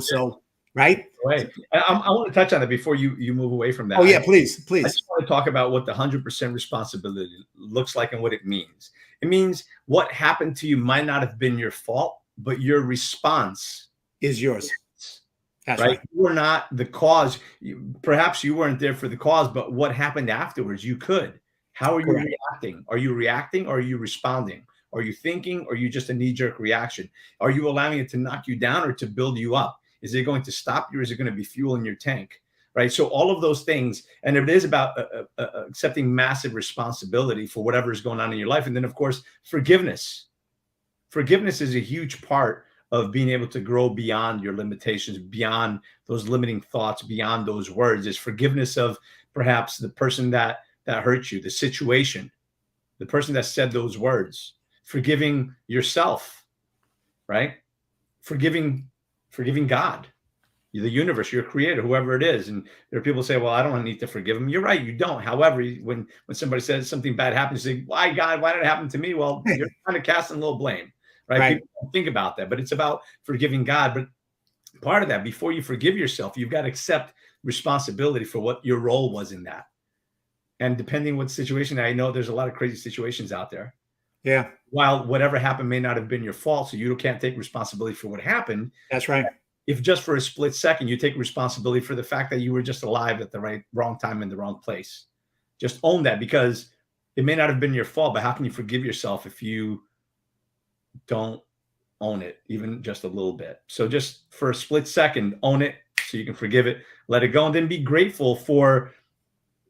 so, right? Right. I want to touch on it before you move away from that. Oh, yeah, please. I just want to talk about what the 100% responsibility looks like and what it means. It means what happened to you might not have been your fault, but your response is yours. That's right. You were not the cause. Perhaps you weren't there for the cause, but what happened afterwards, you could. How are you reacting? Are you reacting or are you responding? Are you thinking, or are you just a knee-jerk reaction? Are you allowing it to knock you down or to build you up? Is it going to stop you, or is it going to be fuel in your tank? Right. So all of those things, and it is about accepting massive responsibility for whatever is going on in your life. And then, of course, forgiveness. Forgiveness is a huge part of being able to grow beyond your limitations, beyond those limiting thoughts, beyond those words, is forgiveness of perhaps the person that hurt you, the situation, the person that said those words, forgiving yourself, right? Forgiving God, the universe, your creator, whoever it is. And there are people who say, well, I don't need to forgive him. You're right, you don't. However, when somebody says something bad happens, you say, why, God, why did it happen to me? Well, you're kind of casting a little blame, right? People don't think about that, but it's about forgiving God. But part of that, before you forgive yourself, you've got to accept responsibility for what your role was in that. And depending what situation, I know there's a lot of crazy situations out there. Yeah. While whatever happened may not have been your fault, so you can't take responsibility for what happened. That's right. If just for a split second you take responsibility for the fact that you were just alive at the wrong time in the wrong place, just own that, because it may not have been your fault, but how can you forgive yourself if you don't own it, even just a little bit? So just for a split second, own it so you can forgive it, let it go, and then be grateful for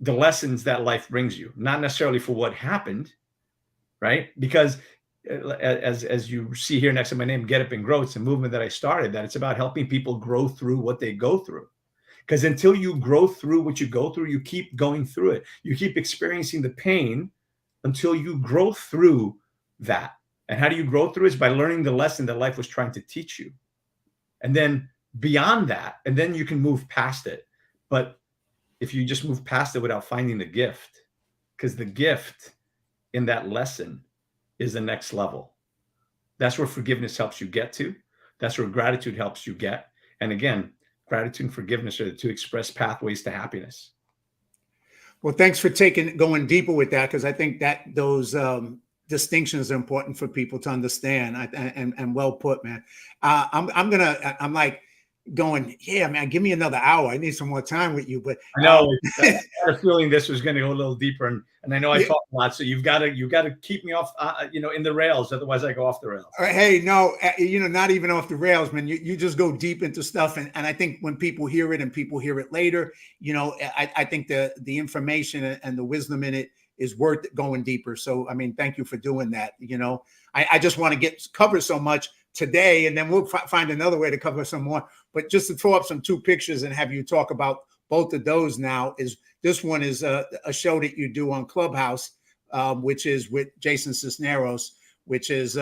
the lessons that life brings you, not necessarily for what happened, right? Because as you see here next to my name, Get Up and Grow, it's a movement that I started, that it's about helping people grow through what they go through. Because until you grow through what you go through, you keep going through it. You keep experiencing the pain until you grow through that. And how do you grow through it? Is by learning the lesson that life was trying to teach you. And then beyond that, and then you can move past it. But if you just move past it without finding the gift, because the gift in that lesson is the next level. That's where forgiveness helps you get to. That's where gratitude helps you get. And again, gratitude and forgiveness are the two express pathways to happiness. Well, thanks for going deeper with that, because I think that those distinctions are important for people to understand. And well put, man. I'm like going, yeah, man, give me another hour. I need some more time with you. But I know I had a feeling this was going to go a little deeper, and I know I talk a lot, so you've got to keep me off, in the rails. Otherwise, I go off the rails. Hey, no, not even off the rails, man. You just go deep into stuff, and I think when people hear it and people hear it later, I think the information and the wisdom in it is worth going deeper. So, I mean, thank you for doing that. I just want to cover so much today, and then we'll find another way to cover some more. But just to throw up some two pictures and have you talk about both of those now, is this one is a show that you do on Clubhouse, which is with Jason Cisneros, which is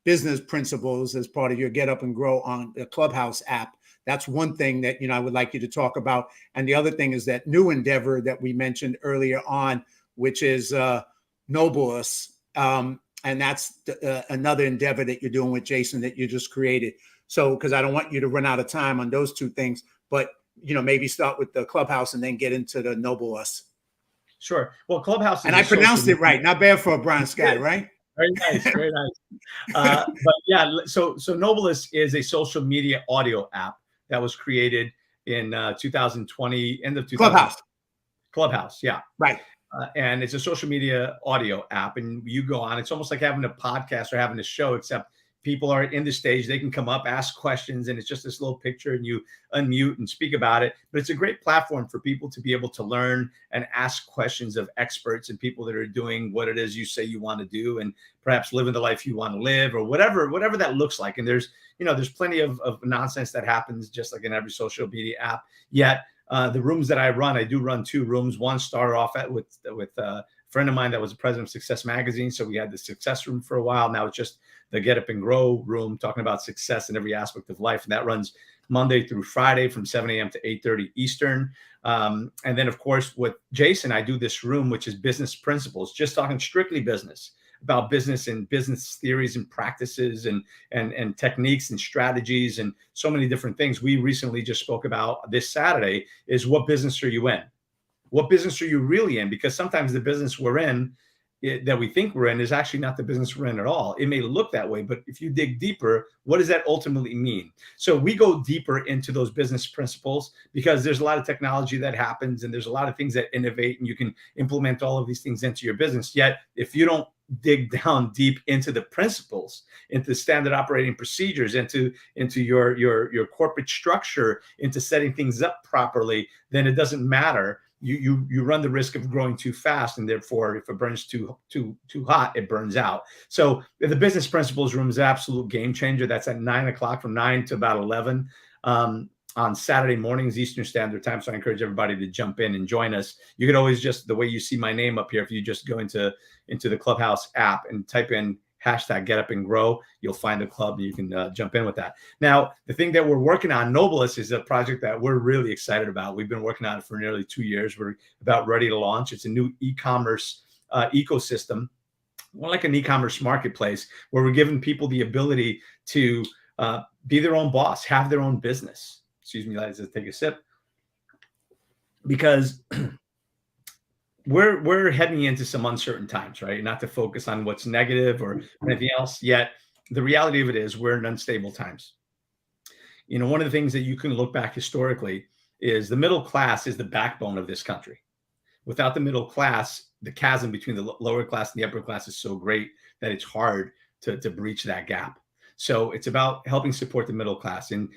business principles as part of your Get Up and Grow on the Clubhouse app. That's one thing that, I would like you to talk about. And the other thing is that new endeavor that we mentioned earlier on, which is Noblest. And that's another endeavor that you're doing with Jason that you just created. So, because I don't want you to run out of time on those two things, but, maybe start with the Clubhouse and then get into the Noblest. Sure. Well, Clubhouse. And I pronounced it right. Not bad for a brown sky, right? Very nice. Very nice. But yeah, so Noblest is a social media audio app that was created in 2020, end of 2000. Clubhouse. Yeah. Right. And it's a social media audio app, and you go on. It's almost like having a podcast or having a show, except people are in the stage. They can come up, ask questions, and it's just this little picture, and you unmute and speak about it. But it's a great platform for people to be able to learn and ask questions of experts and people that are doing what it is you say you want to do, and perhaps living the life you want to live, or whatever that looks like. And there's plenty of nonsense that happens just like in every social media app. Yet the rooms that I do run two rooms. One started off with a friend of mine that was the president of Success Magazine. So we had the Success Room for a while. Now it's just the Get Up and Grow room, talking about success in every aspect of life. And that runs Monday through Friday from 7 a.m. to 8:30 Eastern. And then, of course, with Jason, I do this room, which is Business Principles, just talking strictly business, about business and business theories and practices and techniques and strategies and so many different things. We recently just spoke about this Saturday is, what business are you in? What business are you really in? Because sometimes the business we're in, that we think we're in, is actually not the business we're in at all. It may look that way, but if you dig deeper, what does that ultimately mean? So we go deeper into those business principles, because there's a lot of technology that happens, and there's a lot of things that innovate, and you can implement all of these things into your business. Yet, if you don't dig down deep into the principles, into standard operating procedures, into your corporate structure, into setting things up properly, then it doesn't matter you run the risk of growing too fast, and therefore, if it burns too hot, it burns out. So the business principles room is an absolute game changer. That's at 9 o'clock, from 9 to about 11 on Saturday mornings, Eastern Standard Time. So I encourage everybody to jump in and join us. You could always just, the way you see my name up here, if you just go into the Clubhouse app and type in hashtag Get Up and Grow, you'll find the club and you can jump in with that. Now, the thing that we're working on, Nobilis, is a project that we're really excited about. We've been working on it for nearly 2 years. We're about ready to launch. It's a new e-commerce ecosystem, more like an e-commerce marketplace, where we're giving people the ability to be their own boss, have their own business. Excuse me, let's take a sip. Because we're heading into some uncertain times, right? Not to focus on what's negative or anything else, yet the reality of it is we're in unstable times. You know, one of the things that you can look back historically is the middle class is the backbone of this country. Without the middle class, the chasm between the lower class and the upper class is so great that it's hard to breach that gap. So it's about helping support the middle class. In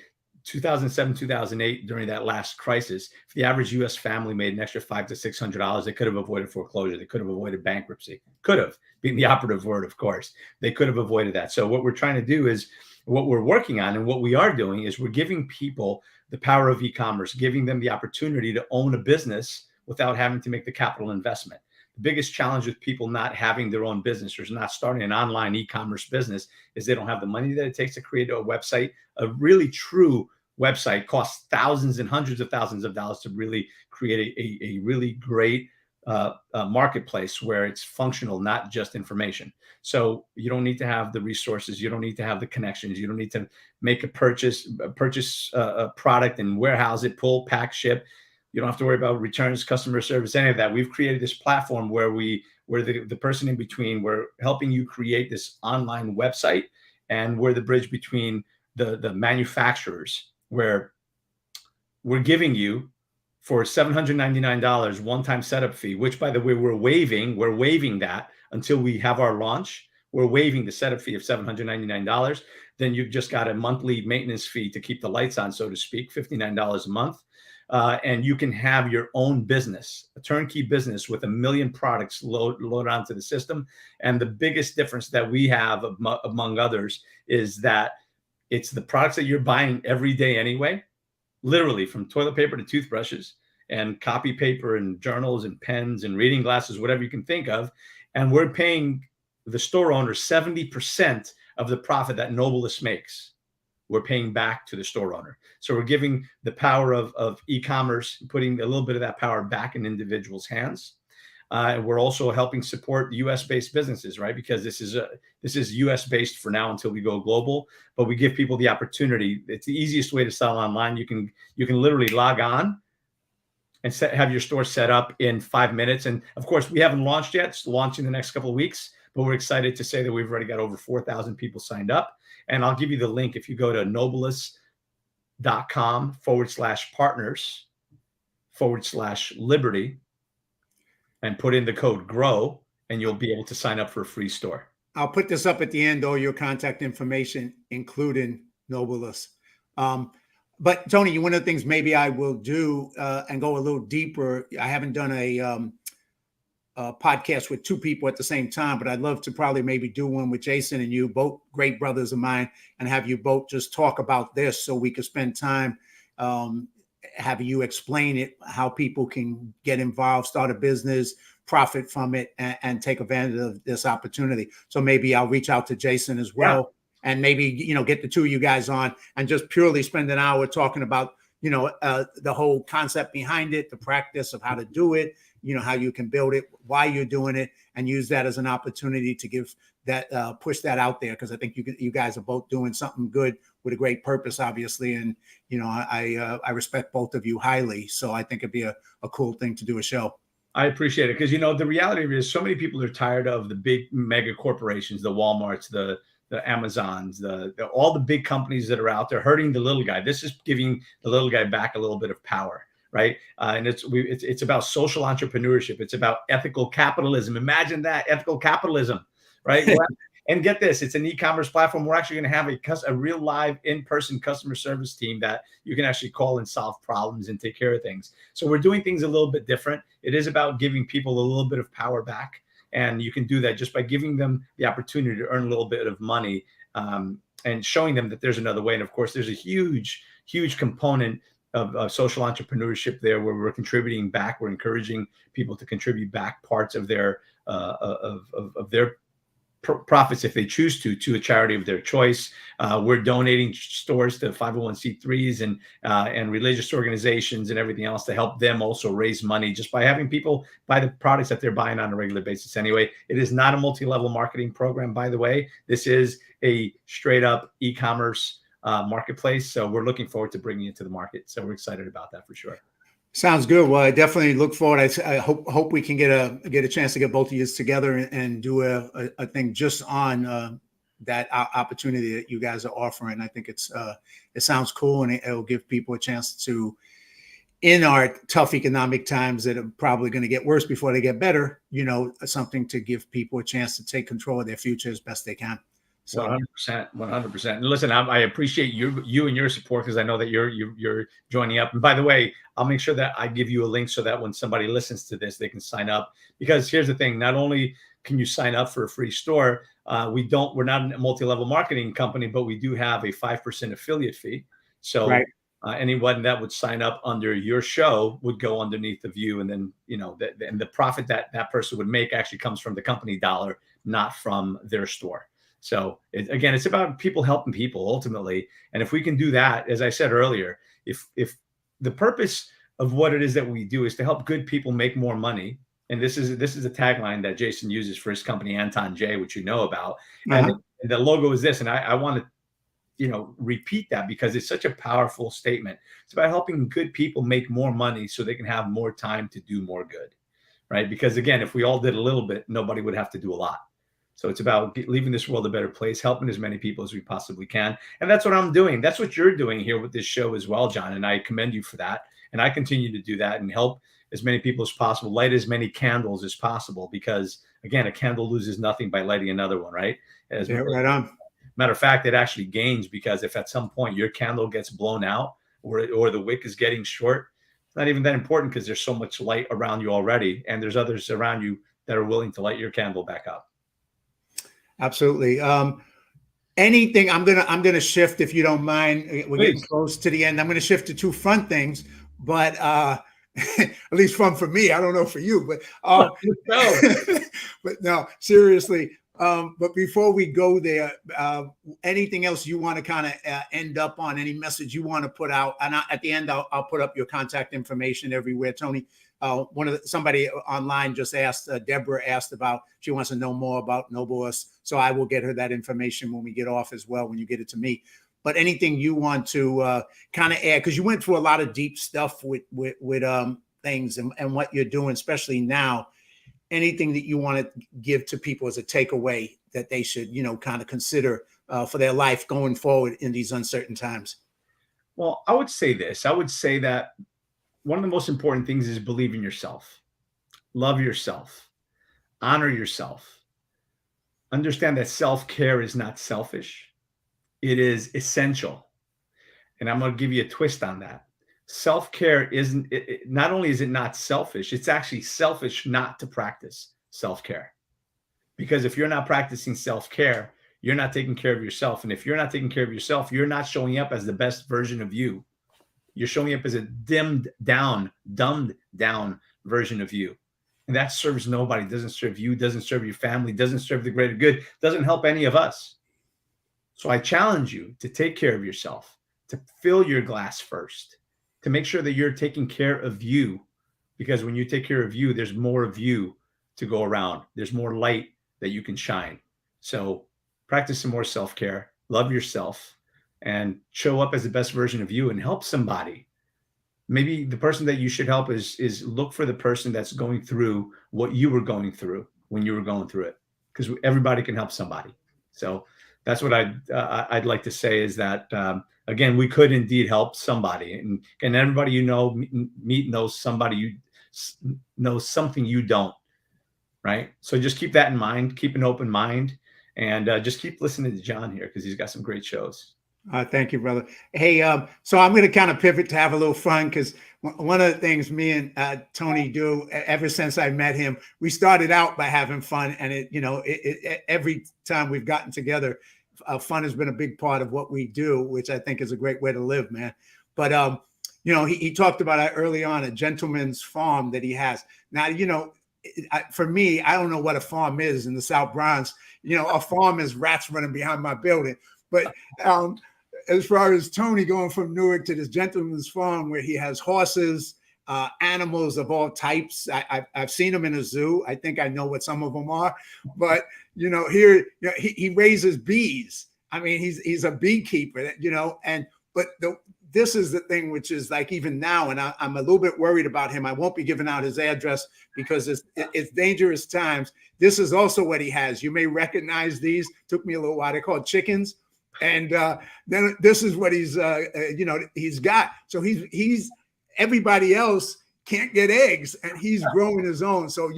2007, 2008, during that last crisis, if the average U.S. family made an extra $500 to $600, they could have avoided foreclosure. They could have avoided bankruptcy. Could have, being the operative word, of course. They could have avoided that. So what we're trying to do is, what we're working on and what we are doing is we're giving people the power of e-commerce, giving them the opportunity to own a business without having to make the capital investment. The biggest challenge with people not having their own business or not starting an online e-commerce business is they don't have the money that it takes to create a website. A really true website costs thousands and hundreds of thousands of dollars to really create a really great marketplace where it's functional, not just information. So you don't need to have the resources. You don't need to have the connections. You don't need to make a purchase a product and warehouse it, pull, pack, ship. You don't have to worry about returns, customer service, any of that. We've created this platform where we're the person in between. We're helping you create this online website, and we're the bridge between the manufacturers, where we're giving you, for $799 one-time setup fee, which, by the way, we're waiving that until we have our launch. We're waiving the setup fee of $799. Then you've just got a monthly maintenance fee to keep the lights on, so to speak, $59 a month. And you can have your own business, a turnkey business with 1 million products loaded onto the system. And the biggest difference that we have among others is that it's the products that you're buying every day anyway, literally from toilet paper to toothbrushes and copy paper and journals and pens and reading glasses, whatever you can think of. And we're paying the store owner 70% of the profit that Nobilis makes. We're paying back to the store owner. So we're giving the power of e-commerce, putting a little bit of that power back in individuals' hands. And we're also helping support US-based businesses, right? Because this is US-based for now until we go global. But we give people the opportunity. It's the easiest way to sell online. You can literally log on and have your store set up in 5 minutes. And of course, we haven't launched yet. It's launching the next couple of weeks. But we're excited to say that we've already got over 4,000 people signed up. And I'll give you the link. If you go to nobilis.com/partners/liberty and put in the code GROW, and you'll be able to sign up for a free store. I'll put this up at the end, all your contact information, including Nobilis. But Tony, one of the things maybe I will do and go a little deeper. I haven't done a podcast with two people at the same time, but I'd love to probably maybe do one with Jason and you, both great brothers of mine, and have you both just talk about this so we could spend time have you explain it, how people can get involved, start a business, profit from it, and take advantage of this opportunity. So maybe I'll reach out to Jason as well, and maybe, get the two of you guys on and just purely spend an hour talking about, the whole concept behind it, the practice of how to do it, how you can build it, why you're doing it, and use that as an opportunity to give that, push that out there. Because I think you guys are both doing something good with a great purpose, obviously. And, I respect both of you highly. So I think it'd be a cool thing to do a show. I appreciate it. Because, the reality of it is so many people are tired of the big mega corporations, the Walmarts, the Amazons, all the big companies that are out there hurting the little guy. This is giving the little guy back a little bit of power. Right. And it's about social entrepreneurship. It's about ethical capitalism. Imagine that, ethical capitalism. Right. And get this, it's an e-commerce platform. We're actually going to have a real live in-person customer service team that you can actually call and solve problems and take care of things. So we're doing things a little bit different. It is about giving people a little bit of power back. And you can do that just by giving them the opportunity to earn a little bit of money, and showing them that there's another way. And of course, there's a huge component of social entrepreneurship there, where we're contributing back. We're encouraging people to contribute back parts of their profits, if they choose to a charity of their choice. We're donating stores to 501c3s and religious organizations and everything else to help them also raise money just by having people buy the products that they're buying on a regular basis anyway. It is not a multi-level marketing program, by the way. This is a straight up e-commerce marketplace. So we're looking forward to bringing it to the market. So we're excited about that for sure. Sounds good. Well, I definitely look forward. I hope we can get a chance to get both of you together and do a thing just on that opportunity that you guys are offering. I think it sounds cool, and it'll give people a chance to, in our tough economic times that are probably going to get worse before they get better, something to give people a chance to take control of their future as best they can. So 100%. And listen, I appreciate you and your support, because I know that you're joining up. And by the way, I'll make sure that I give you a link so that when somebody listens to this, they can sign up. Because here's the thing: not only can you sign up for a free store, we're not a multi-level marketing company, but we do have a 5% affiliate fee. So right. Anyone that would sign up under your show would go underneath the view, and then and the profit that person would make actually comes from the company dollar, not from their store. So again, it's about people helping people ultimately. And if we can do that, as I said earlier, if the purpose of what it is that we do is to help good people make more money, and this is a tagline that Jason uses for his company, Anton J, which you know about, and the logo is this, and I want to repeat that because it's such a powerful statement. It's about helping good people make more money so they can have more time to do more good, right? Because again, if we all did a little bit, nobody would have to do a lot. So it's about leaving this world a better place, helping as many people as we possibly can. And that's what I'm doing. That's what you're doing here with this show as well, John. And I commend you for that. And I continue to do that and help as many people as possible, light as many candles as possible, because again, a candle loses nothing by lighting another one, right? Right on. Matter of fact, it actually gains, because if at some point your candle gets blown out or the wick is getting short, it's not even that important, because there's so much light around you already. And there's others around you that are willing to light your candle back up. Absolutely. Anything I'm gonna shift, if you don't mind. We're Please. Getting close to the end. I'm gonna shift to two fun things, but at least fun for me. I don't know for you, but but no, seriously. But before we go there, anything else you want to kind of end up on? Any message you want to put out? And at the end, I'll put up your contact information everywhere, Tony. Somebody online just asked, Deborah asked about, she wants to know more about Nobles. So I will get her that information when we get off as well, when you get it to me. But anything you want to kind of add, because you went through a lot of deep stuff with things and what you're doing, especially now. Anything that you want to give to people as a takeaway that they should, kind of consider for their life going forward in these uncertain times? Well, I would say this. I would say that one of the most important things is believe in yourself, love yourself, honor yourself. Understand that self-care is not selfish. It is essential. And I'm going to give you a twist on that. Self-care isn't, not only is it not selfish, it's actually selfish not to practice self-care. Because if you're not practicing self-care, you're not taking care of yourself. And if you're not taking care of yourself, you're not showing up as the best version of you. You're showing up as a dumbed down version of you. And that serves nobody, doesn't serve you, doesn't serve your family, doesn't serve the greater good, doesn't help any of us. So I challenge you to take care of yourself, to fill your glass first, to make sure that you're taking care of you. Because when you take care of you, there's more of you to go around. There's more light that you can shine. So practice some more self-care, love yourself, and show up as the best version of you and help somebody. Maybe the person that you should help is look for the person that's going through what you were going through when you were going through it, because everybody can help somebody. So that's what I'd like to say is that, again, we could indeed help somebody, and everybody meet knows somebody knows something you don't, right? So just keep that in mind, keep an open mind, And just keep listening to John here because he's got some great shows. Thank you, brother. Hey, so I'm going to kind of pivot to have a little fun because one of the things me and Tony do ever since I met him, we started out by having fun, and every time we've gotten together, fun has been a big part of what we do, which I think is a great way to live, man. But he talked about it early on, a gentleman's farm that he has. Now, for me, I don't know what a farm is in the South Bronx. A farm is rats running behind my building, but as far as Tony going from Newark to this gentleman's farm where he has horses, animals of all types. I've seen him in a zoo. I think I know what some of them are, but here he raises bees. I mean, he's a beekeeper, this is the thing, which is like even now, and I'm a little bit worried about him. I won't be giving out his address because it's dangerous times. This is also what he has. You may recognize these. Took me a little while. They're called chickens. And then this is what he's got. So he's everybody else can't get eggs, and he's growing his own. So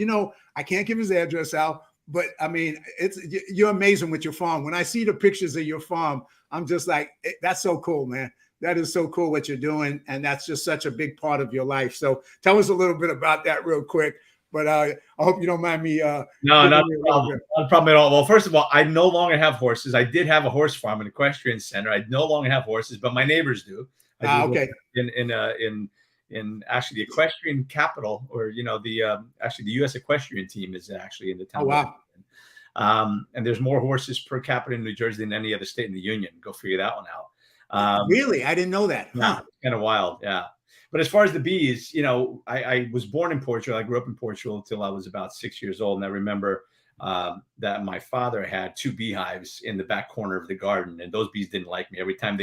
I can't give his address out, but I mean, you're amazing with your farm. When I see the pictures of your farm, I'm just like, that's so cool, man. That is so cool what you're doing, and that's just such a big part of your life. So tell us a little bit about that real quick. But I hope you don't mind me. No, not a problem. Not a problem at all. Well, first of all, I no longer have horses. I did have a horse farm, an equestrian center. I no longer have horses, but my neighbors do. Okay. In actually the equestrian capital, or the U.S. equestrian team is actually in the town. Oh, wow. And there's more horses per capita in New Jersey than any other state in the union. Go figure that one out. Really? I didn't know that. Huh. It's kind of wild. Yeah. But as far as the bees, I was born in Portugal. I grew up in Portugal until I was about 6 years old. And I remember that my father had 2 beehives in the back corner of the garden. And those bees didn't like me. Every time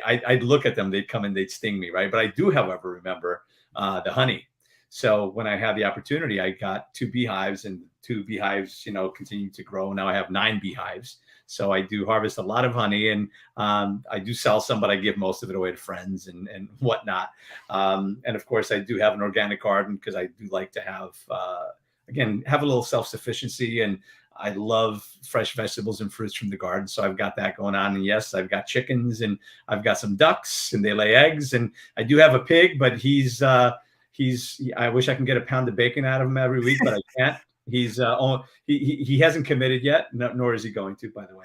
I'd look at them, they'd come and they'd sting me, right? But I do, however, remember the honey. So when I had the opportunity, I got 2 beehives, and 2 beehives, continued to grow. Now I have 9 beehives. So I do harvest a lot of honey, and I do sell some, but I give most of it away to friends and whatnot. And of course, I do have an organic garden because I do like to have a little self-sufficiency, and I love fresh vegetables and fruits from the garden. So I've got that going on. And yes, I've got chickens, and I've got some ducks, and they lay eggs. And I do have a pig, but I wish I can get a pound of bacon out of him every week, but I can't. He hasn't committed yet, nor is he going to, by the way.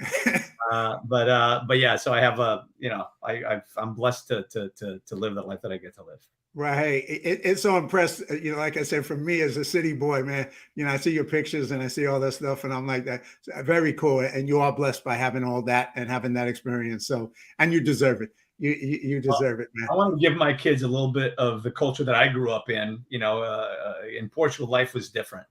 But yeah, so I have I'm blessed to live the life that I get to live. Right. It's so impressed. Like I said, for me as a city boy, man, I see your pictures and I see all that stuff, and I'm like, that very cool. And you are blessed by having all that and having that experience. So, and you deserve it. You deserve it, man. I want to give my kids a little bit of the culture that I grew up in. In Portugal, life was different.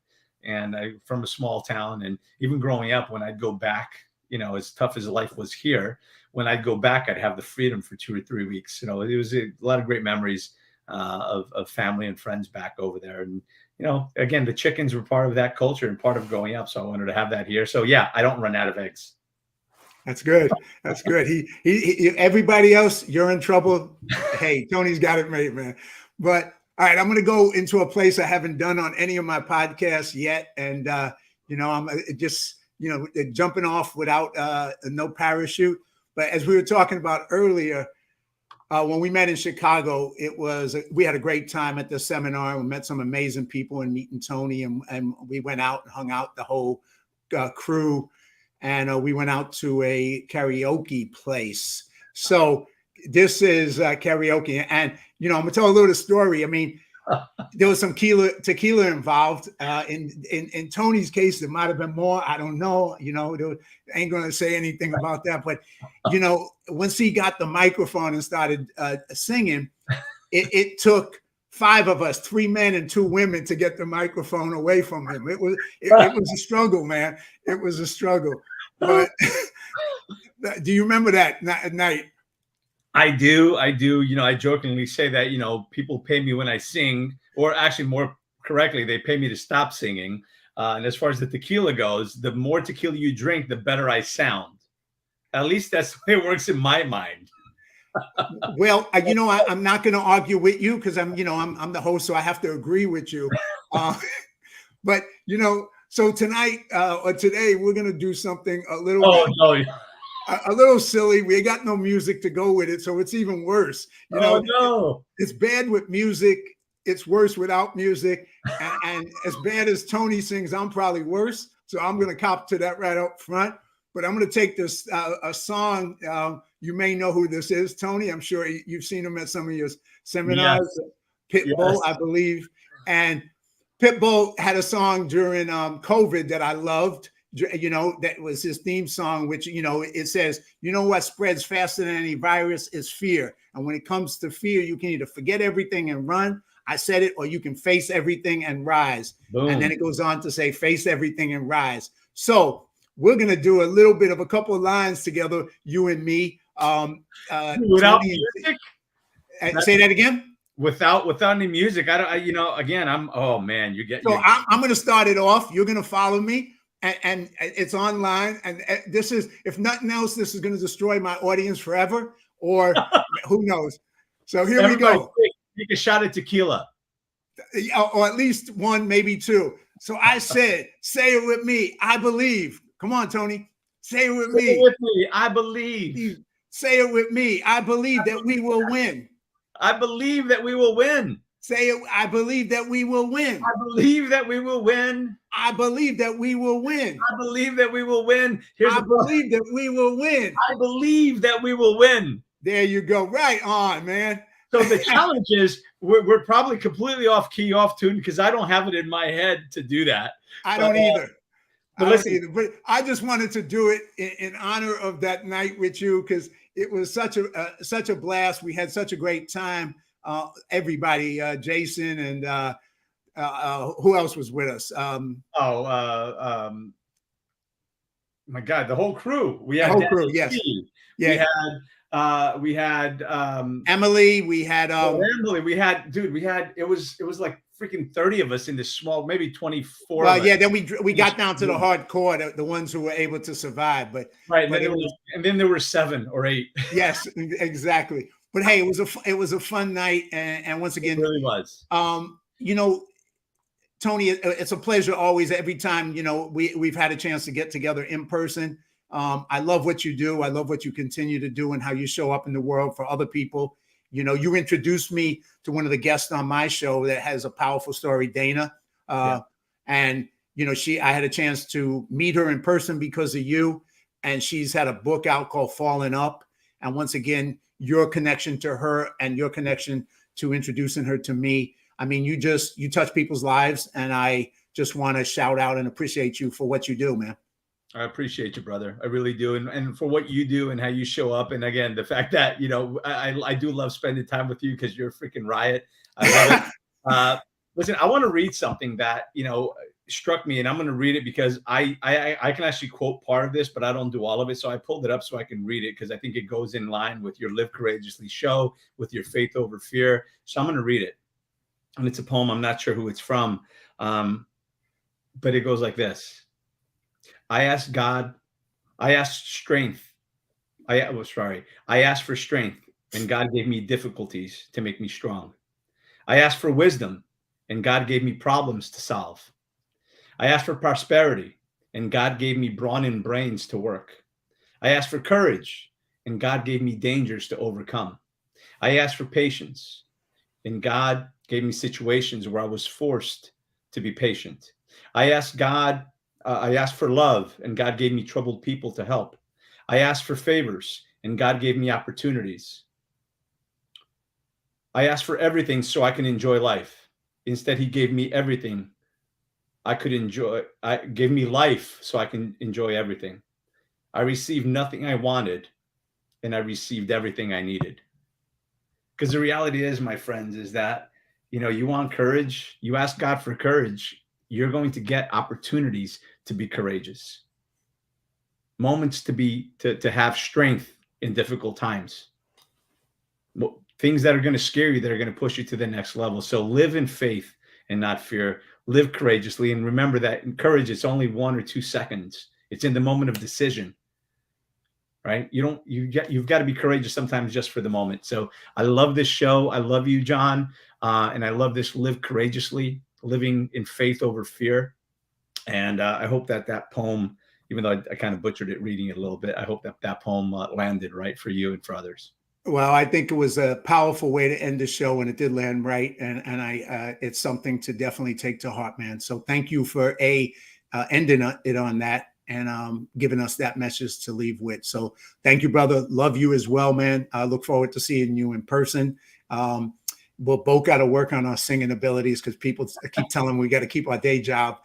And I'm from a small town, and even growing up, when I'd go back, as tough as life was here, when I'd go back, I'd have the freedom for 2 or 3 weeks. It was a lot of great memories of family and friends back over there. And, again, the chickens were part of that culture and part of growing up. So I wanted to have that here. So yeah, I don't run out of eggs. That's good. That's good. He everybody else, you're in trouble. Hey, Tony's got it made, man. But all right, I'm going to go into a place I haven't done on any of my podcasts yet. And, I'm just, jumping off without no parachute. But as we were talking about earlier, when we met in Chicago, we had a great time at the seminar. We met some amazing people and meeting Tony, and we went out and hung out, the whole crew. And we went out to a karaoke place. So this is karaoke. And, I'm going to tell a little story. I mean, there was some tequila involved. In Tony's case, there might have been more. I don't know. Ain't going to say anything about that. But, once he got the microphone and started singing, it took 5 of us, 3 men and 2 women, to get the microphone away from him. It was a struggle, man. It was a struggle. But do you remember that night? I do. I jokingly say that, people pay me when I sing, or actually more correctly, they pay me to stop singing. And as far as the tequila goes, the more tequila you drink, the better I sound. At least that's the way it works in my mind. Well, I'm not going to argue with you because I'm the host, so I have to agree with you. But, So tonight or today, we're gonna do something a little a little silly. We got no music to go with it, so it's even worse. You know, it's bad with music. It's worse without music. And as bad as Tony sings, I'm probably worse. So I'm gonna cop to that right up front. But I'm gonna take this a song. You may know who this is, Tony. I'm sure you've seen him at some of your seminars. Yes. Pitbull, I believe, and Pitbull had a song during COVID that I loved, you know, that was his theme song, which, you know, it says, you know what spreads faster than any virus is fear. And when it comes to fear, you can either forget everything and run. I said it, or you can face everything and rise. Boom. And then it goes on to say, face everything and rise. So we're going to do a little bit of a couple of lines together, you and me. Without music? Say that again. Without any music, you know, again, oh man, So I'm going to start it off. You're going to follow me, and it's online. And this is, if nothing else, this is going to destroy my audience forever, or who knows. So here we go. Take a shot at tequila, or at least one, maybe two. So I said, say it with me. I believe. Come on, Tony. Say it with me. Say it with me. I believe. Say it with me. I believe that we will win. I believe that we will win. Say it. I believe that we will win. I believe that we will win. I believe that we will win. I believe that we will win. I believe that we will win. I believe that we will win. There you go. Right on, man. So the challenge is we're probably completely off key, off tune, because I don't have it in my head to do that. I don't either. But I just wanted to do it in honor of that night with you, because it was such a blast. We had such a great time. Everybody, Jason, and who else was with us? My God, the whole crew. We had the whole crew. Yes. Yeah. We had Emily. We had Emily. We had it was like freaking 30 of us in this small, maybe 24. Well, yeah, then we got down to the hardcore, the ones who were able to survive. But right, and then there were 7 or 8. Yes, exactly. But hey, it was a fun night, and once again, it really was. You know, Tony, it's a pleasure always. Every time, you know, we've had a chance to get together in person. I love what you do. I love what you continue to do and how you show up in the world for other people. You know, you introduced me to one of the guests on my show that has a powerful story, Dana. And, you know, I had a chance to meet her in person because of you. And she's had a book out called Falling Up. And once again, your connection to her and your connection to introducing her to me. I mean, you touch people's lives. And I just want to shout out and appreciate you for what you do, man. I appreciate you, brother. I really do. And for what you do and how you show up. And again, the fact that, you know, I do love spending time with you because you're a freaking riot. I love it. Listen, I want to read something that, you know, struck me, and I'm going to read it because I can actually quote part of this, but I don't do all of it. So I pulled it up so I can read it because I think it goes in line with your Live Courageously show, with your faith over fear. So I'm going to read it. And it's a poem. I'm not sure who it's from. But it goes like this. I asked God, I asked strength. I asked for strength, and God gave me difficulties to make me strong. I asked for wisdom, and God gave me problems to solve. I asked for prosperity, and God gave me brawn and brains to work. I asked for courage, and God gave me dangers to overcome. I asked for patience, and God gave me situations where I was forced to be patient. I asked for love, and God gave me troubled people to help. I asked for favors, and God gave me opportunities. I asked for everything so I can enjoy life. Instead, he gave me everything I could enjoy. Gave me life so I can enjoy everything. I received nothing I wanted, and I received everything I needed. Because the reality is, my friends, is that, you know, you want courage, you ask God for courage, you're going to get opportunities to be courageous. Moments to have strength in difficult times. Things that are going to scare you, that are going to push you to the next level. So live in faith and not fear. Live courageously, and remember that in courage, it's only 1 or 2 seconds. It's in the moment of decision, right? You've got to be courageous sometimes just for the moment. So I love this show. I love you, John. And I love this Live Courageously, living in faith over fear. And I hope that that poem, even though I kind of butchered it reading it a little bit, I hope that that poem landed right for you and for others. Well, I think it was a powerful way to end the show, and it did land right. And it's something to definitely take to heart, man. So thank you for ending it on that, and giving us that message to leave with. So thank you, brother. Love you as well, man. I look forward to seeing you in person. We'll both got to work on our singing abilities, because people keep telling we got to keep our day job.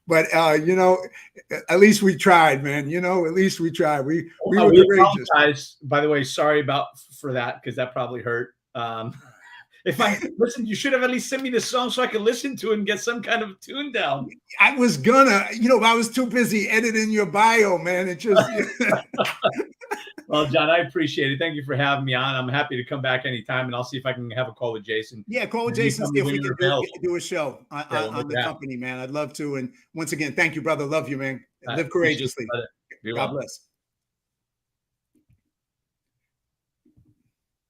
But at least we tried, man. At least we tried. We were courageous. Apologize, by the way. Sorry for that, because that probably hurt. If I listened, you should have at least sent me the song so I could listen to it and get some kind of tune down. I was gonna, I was too busy editing your bio, man. It just. Well, John, I appreciate it. Thank you for having me on. I'm happy to come back anytime, and I'll see if I can have a call with Jason. Yeah, call with Jason, see if we can do a show on the company, man. I'd love to. And once again, thank you, brother. Love you, man. Live courageously. God bless.